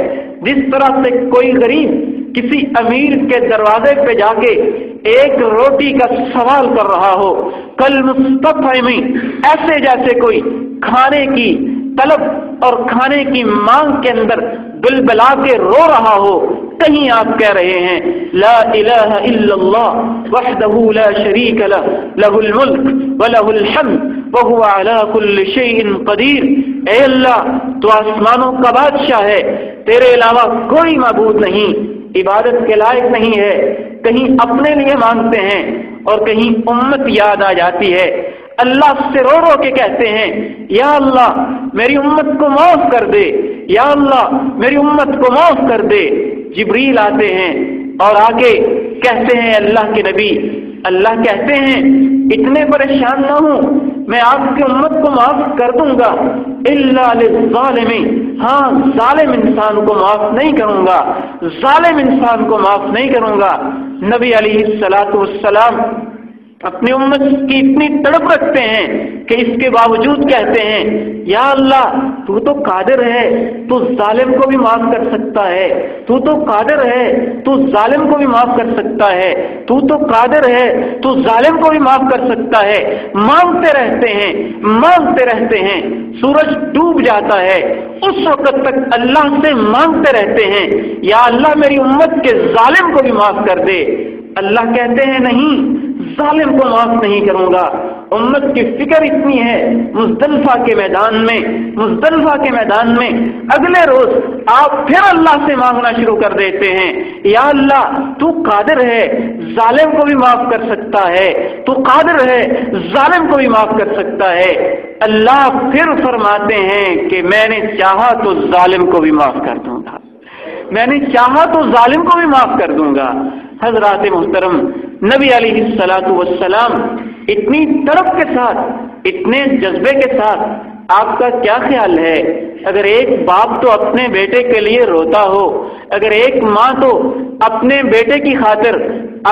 جس طرح سے کوئی غریب کسی امیر کے دروازے پہ جا کے ایک روٹی کا سوال کر رہا ہو، کل مستفہمی، ایسے جیسے کوئی کھانے کی طلب اور کھانے کی مانگ کے اندر بلبلا کے رو رہا ہو۔ کہیں آپ کہہ رہے ہیں لا الہ الا اللہ وحدہ لا شریک لہ لہ الملک ولہ الحمد وہو علی کل شیء قدیر، اے اللہ تو آسمانوں کا بادشاہ ہے، تیرے علاوہ کوئی معبود نہیں، عبادت کے لائق نہیں ہے۔ کہیں اپنے لیے مانگتے ہیں اور کہیں امت یاد آ جاتی ہے، اللہ سے رو رو کے کہتے ہیں یا اللہ میری امت کو معاف کر دے، یا اللہ میری امت کو معاف کر دے۔ جبریل آتے ہیں اور آگے کہتے ہیں اللہ کے نبی، اللہ کہتے ہیں اتنے پریشان نہ ہوں، میں آپ کی امت کو معاف کر دوں گا، الا للظالمین، ہاں ظالم انسان کو معاف نہیں کروں گا، ظالم انسان کو معاف نہیں کروں گا۔ نبی علیہ الصلوۃ والسلام اپنی امت کی اتنی تڑپ رکھتے ہیں کہ اس کے باوجود کہتے ہیں یا اللہ تو تو قادر ہے، تو ظالم کو بھی معاف کر سکتا ہے، تو تو قادر ہے، تو ظالم کو بھی معاف کر سکتا ہے، تو تو قادر ہے، تو ظالم کو بھی معاف کر سکتا ہے۔ مانگتے رہتے ہیں، سورج ڈوب جاتا ہے، اس وقت تک اللہ سے مانگتے رہتے ہیں یا اللہ میری امت کے ظالم کو بھی معاف کر دے۔ اللہ کہتے ہیں نہیں، ظالم کو معاف نہیں کروں گا۔ امت کی فکر اتنی ہے، مزدلفہ کے میدان میں اگلے روز آپ پھر اللہ سے مانگنا شروع کر دیتے ہیں یا اللہ تو قادر ہے، ظالم کو بھی معاف کر سکتا ہے، تو قادر ہے، ظالم کو بھی معاف کر سکتا ہے۔ اللہ پھر فرماتے ہیں کہ میں نے چاہا تو ظالم کو بھی معاف کر دوں گا، میں نے چاہا تو ظالم کو بھی معاف کر دوں گا۔ حضرات محترم، نبی علیہ الصلوۃ والسلام اتنی طرف کے ساتھ، اتنے جذبے کے ساتھ، آپ کا کیا خیال ہے اگر ایک باپ تو اپنے بیٹے کے لیے روتا ہو، اگر ایک ماں تو اپنے بیٹے کی خاطر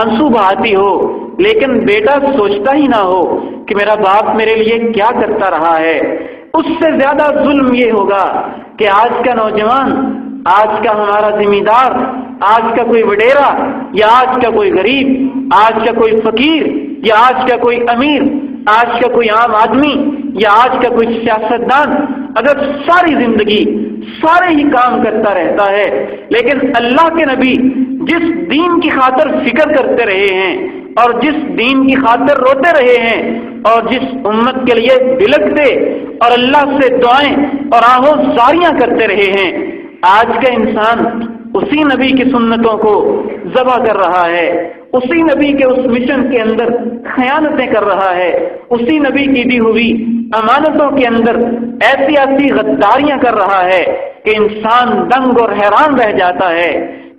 آنسو بہاتی ہو، لیکن بیٹا سوچتا ہی نہ ہو کہ میرا باپ میرے لیے کیا کرتا رہا ہے؟ اس سے زیادہ ظلم یہ ہوگا کہ آج کا نوجوان، آج کا ہمارا ذمہ دار، آج کا کوئی وڈیرا یا آج کا کوئی غریب، آج کا کوئی فقیر یا آج کا کوئی امیر، آج کا کوئی عام آدمی یا آج کا کوئی سیاستدان اگر ساری زندگی سارے ہی کام کرتا رہتا ہے، لیکن اللہ کے نبی جس دین کی خاطر فکر کرتے رہے ہیں اور جس دین کی خاطر روتے رہے ہیں اور جس امت کے لیے بلکتے اور اللہ سے دعائیں اور آہو زاریاں کرتے رہے ہیں، آج کا انسان اسی نبی کی سنتوں کو ذبح کر رہا ہے، اسی نبی کے اس مشن کے اندر خیانتیں کر رہا ہے، اسی نبی کی دی ہوئی امانتوں کے اندر ایسی غداریاں کر رہا ہے کہ انسان دنگ اور حیران رہ جاتا ہے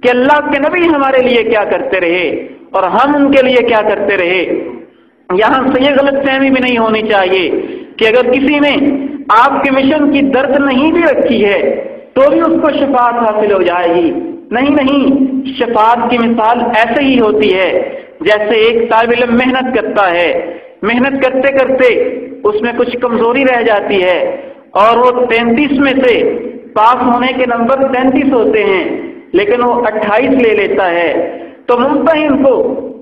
کہ اللہ کے نبی ہمارے لیے کیا کرتے رہے اور ہم ان کے لیے کیا کرتے رہے۔ یہاں سے یہ غلط فہمی بھی نہیں ہونی چاہیے کہ اگر کسی نے آپ کے مشن کی درد نہیں بھی رکھی ہے تو بھی اس کو شفاعت حاصل ہو جائے گی۔ نہیں، شفاعت کی مثال ایسے ہی ہوتی ہے جیسے ایک طالب علم محنت کرتا ہے، محنت کرتے کرتے اس میں کچھ کمزوری رہ جاتی ہے اور وہ 33 میں سے پاس ہونے کے نمبر 33 ہوتے ہیں لیکن وہ 28 لے لیتا ہے، تو ممتحن کو،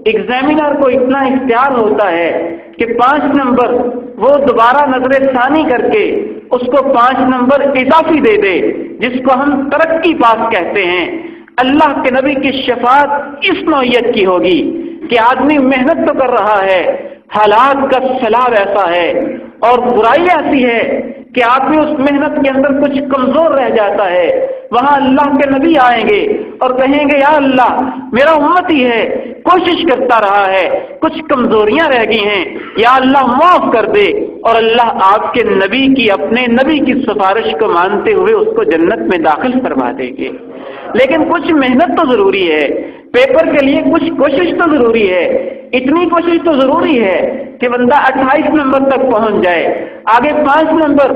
ایگزامینر کو اتنا اختیار ہوتا ہے کہ 5 نمبر وہ دوبارہ نظر ثانی کر کے اس کو 5 نمبر اضافی دے دے، جس کو ہم ترقی پاس کہتے ہیں۔ اللہ کے نبی کی شفاعت اس نوعیت کی ہوگی کہ آدمی محنت تو کر رہا ہے، حالات کا سلاب ایسا ہے اور برائی ایسی ہے کہ آدمی اس محنت کے اندر کچھ کمزور رہ جاتا ہے، وہاں اللہ کے نبی آئیں گے اور کہیں گے یا اللہ میرا امتی ہے، کوشش کرتا رہا ہے، کچھ کمزوریاں رہ گئی ہیں، یا اللہ معاف کر دے، اور اللہ آپ کے نبی کی، اپنے نبی کی سفارش کو مانتے ہوئے اس کو جنت میں داخل فرما دیں گے۔ لیکن کچھ محنت تو ضروری ہے، پیپر کے لیے کچھ کوشش تو ضروری ہے، اتنی کوشش تو ضروری ہے کہ بندہ 28 نمبر تک پہنچ جائے، آگے 5 نمبر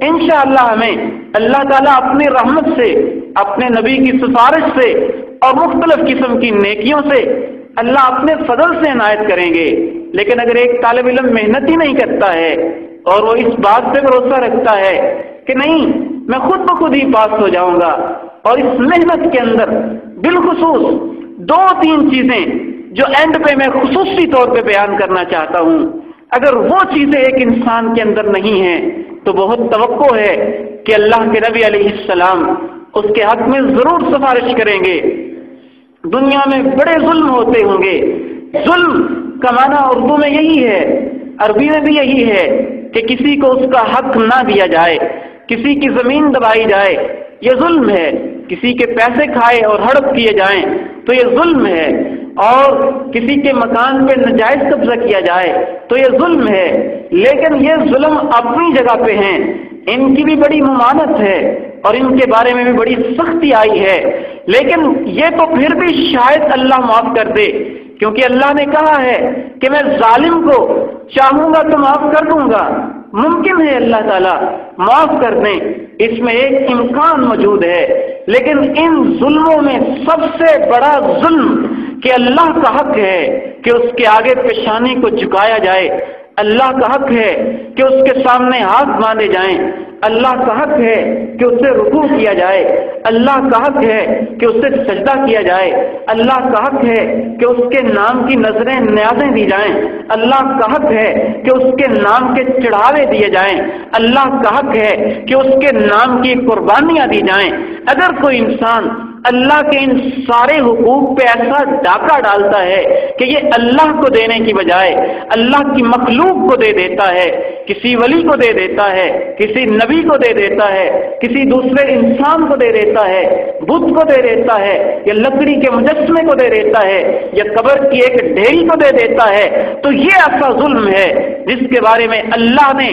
انشاءاللہ ہمیں اللہ تعالیٰ اپنی رحمت سے، اپنے نبی کی سفارش سے اور مختلف قسم کی نیکیوں سے اللہ اپنے فضل سے عنایت کریں گے۔ لیکن اگر ایک طالب علم محنت ہی نہیں کرتا ہے اور وہ اس بات پہ بھروسہ رکھتا ہے کہ نہیں میں خود بخود ہی پاس ہو جاؤں گا، اور اس محنت کے اندر بالخصوص 2-3 چیزیں جو اینڈ پہ میں خصوصی طور پہ بیان کرنا چاہتا ہوں، اگر وہ چیزیں ایک انسان کے اندر نہیں ہیں تو بہت توقع ہے کہ اللہ کے نبی علیہ السلام اس کے حق میں ضرور سفارش کریں گے۔ دنیا میں بڑے ظلم ہوتے ہوں گے، ظلم کا معنی اردو میں یہی ہے، عربی میں بھی یہی ہے کہ کسی کو اس کا حق نہ دیا جائے، کسی کی زمین دبائی جائے، یہ ظلم ہے، کسی کے پیسے کھائے اور ہڑپ کیے جائیں تو یہ ظلم ہے، اور کسی کے مکان پہ ناجائز قبضہ کیا جائے تو یہ ظلم ہے۔ لیکن یہ ظلم اپنی جگہ پہ ہیں، ان کی بھی بڑی ممانعت ہے اور ان کے بارے میں بھی بڑی سختی آئی ہے، لیکن یہ تو پھر بھی شاید اللہ معاف کر دے، کیونکہ اللہ نے کہا ہے کہ میں ظالم کو چاہوں گا تو معاف کر دوں گا۔ ممکن ہے اللہ تعالیٰ معاف کر دیں، اس میں ایک امکان موجود ہے، لیکن ان ظلموں میں سب سے بڑا ظلم کہ اللہ کا حق ہے کہ اس کے آگے پیشانی کو جھکایا جائے، اللہ کا حق ہے کہ اس کے سامنے ہاتھ باندھے جائیں، اللہ کا حق ہے کہ اس سے رکوع کیا جائے، اللہ کا حق ہے کہ اس سے سجدہ کیا جائے، اللہ کا حق ہے کہ اس کے نام کی نظریں نیازیں دی جائیں، اللہ کا حق ہے کہ اس کے نام کے چڑھاوے دیے جائیں، اللہ کا حق ہے کہ اس کے نام کی قربانیاں دی جائیں۔ اگر کوئی انسان اللہ کے ان سارے حقوق پہ ایسا ڈاکہ ڈالتا ہے کہ یہ اللہ کو دینے کی بجائے اللہ کی مخلوق کو دے دیتا ہے، کسی ولی کو دے دیتا ہے، کسی نبی کو دے دیتا ہے، کسی دوسرے انسان کو دے دیتا ہے، بت کو دے دیتا ہے، یا لکڑی کے مجسمے کو دے دیتا ہے، یا قبر کی ایک ڈھیری کو دے دیتا ہے، تو یہ ایسا ظلم ہے جس کے بارے میں اللہ نے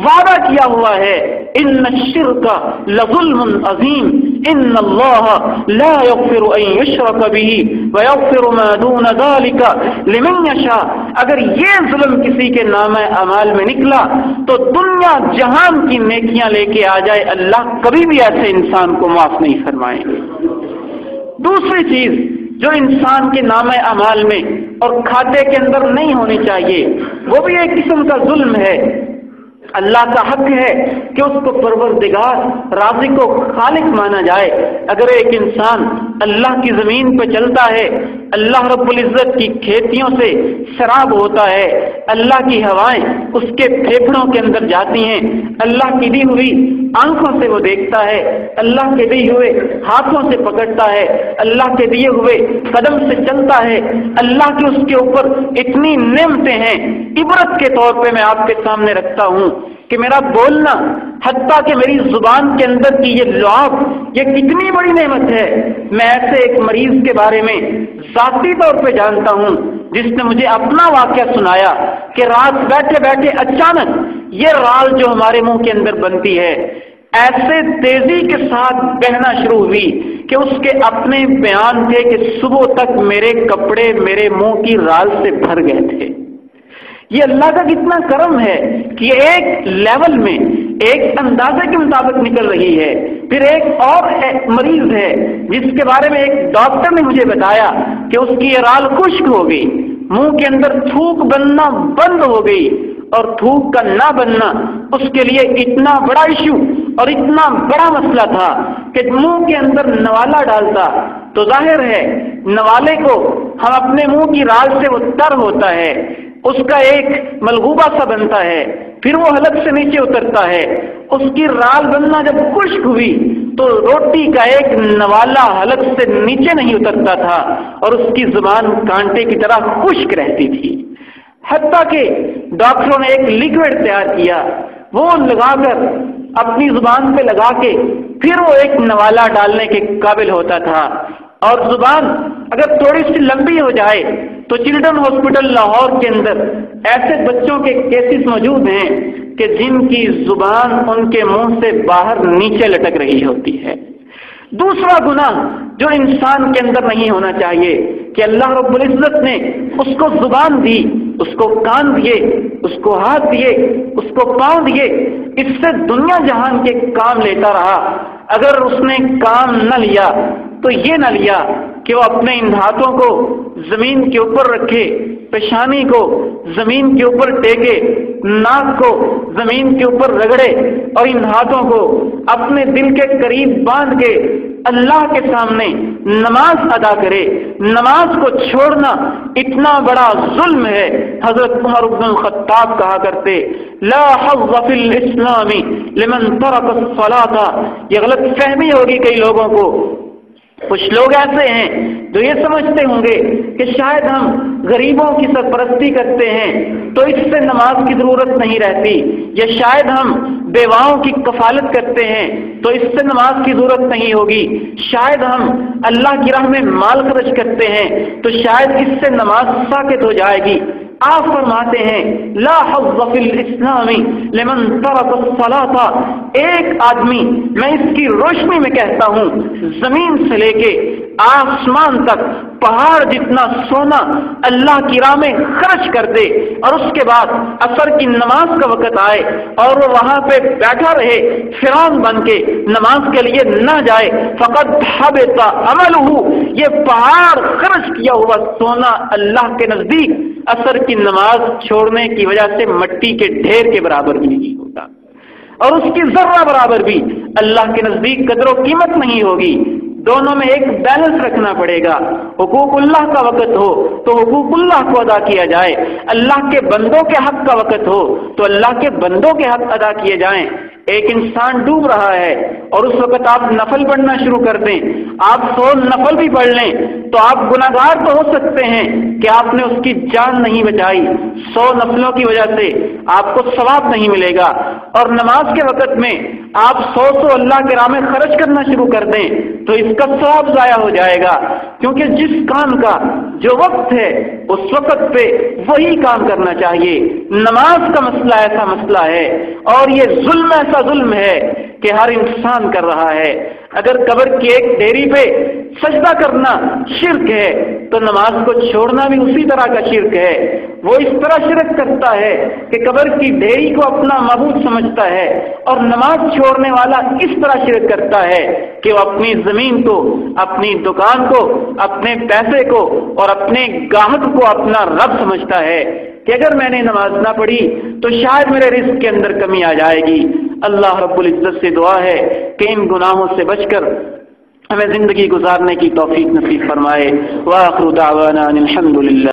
وعدہ کیا ہوا ہے، ان الشرک لظلم عظیم ان اللہ لا یغفر ان یشرک به ویغفر ما دون ذلک لمن یشاء۔ اگر یہ ظلم کسی کے نامہ اعمال میں نکلا تو دنیا جہان کی نیکیاں لے کے آ جائے، اللہ کبھی بھی ایسے انسان کو معاف نہیں فرمائیں گے۔ دوسری چیز جو انسان کے نامہ اعمال میں اور کھاتے کے اندر نہیں ہونی چاہیے، وہ بھی ایک قسم کا ظلم ہے۔ اللہ کا حق ہے کہ اس کو پروردگار رازق و خالق مانا جائے۔ اگر ایک انسان اللہ کی زمین پہ چلتا ہے، اللہ رب العزت کی کھیتیوں سے شراب ہوتا ہے، اللہ کی ہوائیں اس کے پھیپھڑوں کے اندر جاتی ہیں، اللہ کی دی ہوئی آنکھوں سے وہ دیکھتا ہے، اللہ کے دیے ہوئے ہاتھوں سے پکڑتا ہے، اللہ کے دیے ہوئے قدم سے چلتا ہے، اللہ کی اس کے اوپر اتنی نعمتیں ہیں۔ عبرت کے طور پہ میں آپ کے سامنے رکھتا ہوں کہ میرا بولنا، حتیٰ کہ میری زبان کے اندر کی یہ لعاب، یہ کتنی بڑی نعمت ہے۔ میں ایسے ایک مریض کے بارے میں ذاتی طور پہ جانتا ہوں جس نے مجھے اپنا واقعہ سنایا کہ رات بیٹھے بیٹھے اچانک یہ رال جو ہمارے منہ کے اندر بنتی ہے ایسے تیزی کے ساتھ بہنا شروع ہوئی کہ اس کے اپنے بیان تھے کہ صبح تک میرے کپڑے میرے منہ کی رال سے بھر گئے تھے۔ یہ اللہ کا کتنا کرم ہے کہ یہ ایک لیول میں ایک اندازے کے مطابق نکل رہی ہے۔ پھر ایک اور مریض ہے جس کے بارے میں ایک ڈاکٹر نے مجھے بتایا کہ اس کی یہ رال خشک ہو گئی، منہ کے اندر تھوک بننا بند ہو گئی، اور تھوک کا نہ بننا اس کے لیے اتنا بڑا ایشو اور اتنا بڑا مسئلہ تھا کہ منہ کے اندر نوالا ڈالتا تو ظاہر ہے نوالے کو ہم اپنے منہ کی رال سے وہ تر ہوتا ہے، اس کا ایک ملغوبہ سا بنتا ہے، پھر وہ حلق سے نیچے اترتا ہے۔ اس کی رال بننا جب خشک ہوئی تو روٹی کا ایک نوالا حلق سے نیچے نہیں اترتا تھا اور اس کی زبان کانٹے کی طرح خشک رہتی تھی۔ حتیٰ کہ ڈاکٹروں نے ایک لیکوڈ تیار کیا وہ لگا کر اپنی زبان پہ لگا کے پھر وہ ایک نوالا ڈالنے کے قابل ہوتا تھا. اور زبان اگر تھوڑی سی لمبی ہو جائے تو چلڈرن ہاسپٹل لاہور کے اندر ایسے بچوں کے کیسز موجود ہیں کہ جن کی زبان ان کے منہ سے باہر نیچے لٹک رہی ہوتی ہے. دوسرا گناہ جو انسان کے اندر نہیں ہونا چاہیے کہ اللہ رب العزت نے اس کو زبان دی، اس کو کان دیے، اس کو ہاتھ دیے، اس کو پاؤں دیے، اس سے دنیا جہان کے کام لیتا رہا. اگر اس نے کام نہ لیا تو یہ نہ لیا کہ وہ اپنے ان ہاتھوں کو زمین کے اوپر رکھے، پیشانی کو زمین کے اوپر ٹیکے، ناک کو زمین کے اوپر رگڑے اور ان ہاتھوں کو اپنے دل کے قریب باندھ کے اللہ کے سامنے نماز ادا کرے. نماز کو چھوڑنا اتنا بڑا ظلم ہے. حضرت عمر بن الخطاب کہا کرتے لا حظ فی الاسلام لمن ترک الصلاۃ. یہ غلط فہمی ہوگی کئی لوگوں کو. کچھ لوگ ایسے ہیں جو یہ سمجھتے ہوں گے کہ شاید ہم غریبوں کی سرپرستی کرتے ہیں تو اس سے نماز کی ضرورت نہیں رہتی، یا شاید ہم بیواؤں کی کفالت کرتے ہیں تو اس سے نماز کی ضرورت نہیں ہوگی، شاید ہم اللہ کی راہ میں مال خرچ کرتے ہیں تو شاید اس سے نماز ساکت ہو جائے گی. آپ فرماتے ہیں لا حظ فی الاسلام لمن ترک الصلاۃ. ایک آدمی، میں اس کی روشنی میں کہتا ہوں، زمین سے لے کے آسمان تک پہاڑ جتنا سونا اللہ کی راہ میں خرچ کر دے اور اس کے بعد عصر کی نماز کا وقت آئے اور وہ وہاں پہ بیٹھا رہے فرعون بن کے نماز کے لیے نہ جائے، فقد حبط عملہ. یہ پہاڑ خرچ کیا ہوا سونا اللہ کے نزدیک عصر کی نماز چھوڑنے کی وجہ سے مٹی کے ڈھیر کے برابر بھی نہیں ہوگا، اور اس کی ذرہ برابر بھی اللہ کے نزدیک قدر و قیمت نہیں ہوگی. دونوں میں ایک بیلنس رکھنا پڑے گا. حقوق اللہ کا وقت ہو تو حقوق اللہ کو ادا کیا جائے، اللہ کے بندوں کے حق کا وقت ہو تو اللہ کے بندوں کے حق ادا کیے جائیں. ایک انسان ڈوب رہا ہے اور اس وقت آپ نفل پڑھنا شروع کر دیں، آپ 100 نفل بھی پڑھ لیں تو آپ گناہگار تو ہو سکتے ہیں کہ آپ نے اس کی جان نہیں بچائی. 100 نفلوں کی وجہ سے آپ کو ثواب نہیں ملے گا، اور نماز کے وقت میں آپ 100 اللہ کے راہ میں خرچ کرنا شروع کر دیں تو اس کا ثواب ضائع ہو جائے گا. کیونکہ جس کام کا جو وقت ہے اس وقت پہ وہی کام کرنا چاہیے. نماز کا مسئلہ ایسا مسئلہ ہے اور یہ ظلم ایسا ظلم ہے کہ ہر انسان کر رہا ہے. اگر قبر کی ایک ڈیری پہ سجدہ کرنا شرک ہے تو نماز کو چھوڑنا بھی اسی طرح کا شرک ہے. وہ اس طرح شرک کرتا ہے کہ قبر کی ڈیری کو اپنا معبود سمجھتا ہے، اور نماز چھوڑنے والا اس طرح شرک کرتا ہے کہ وہ اپنی زمین کو، اپنی دکان کو، اپنے پیسے کو اور اپنے گاہک کو اپنا رب سمجھتا ہے کہ اگر میں نے نماز نہ پڑھی تو شاید میرے رزق کے اندر کمی آ جائے گی. اللہ رب العزت سے دعا ہے کہ ان گناہوں سے بچ کر ہمیں زندگی گزارنے کی توفیق نصیب فرمائے. وآخر دعوانا الحمد للہ.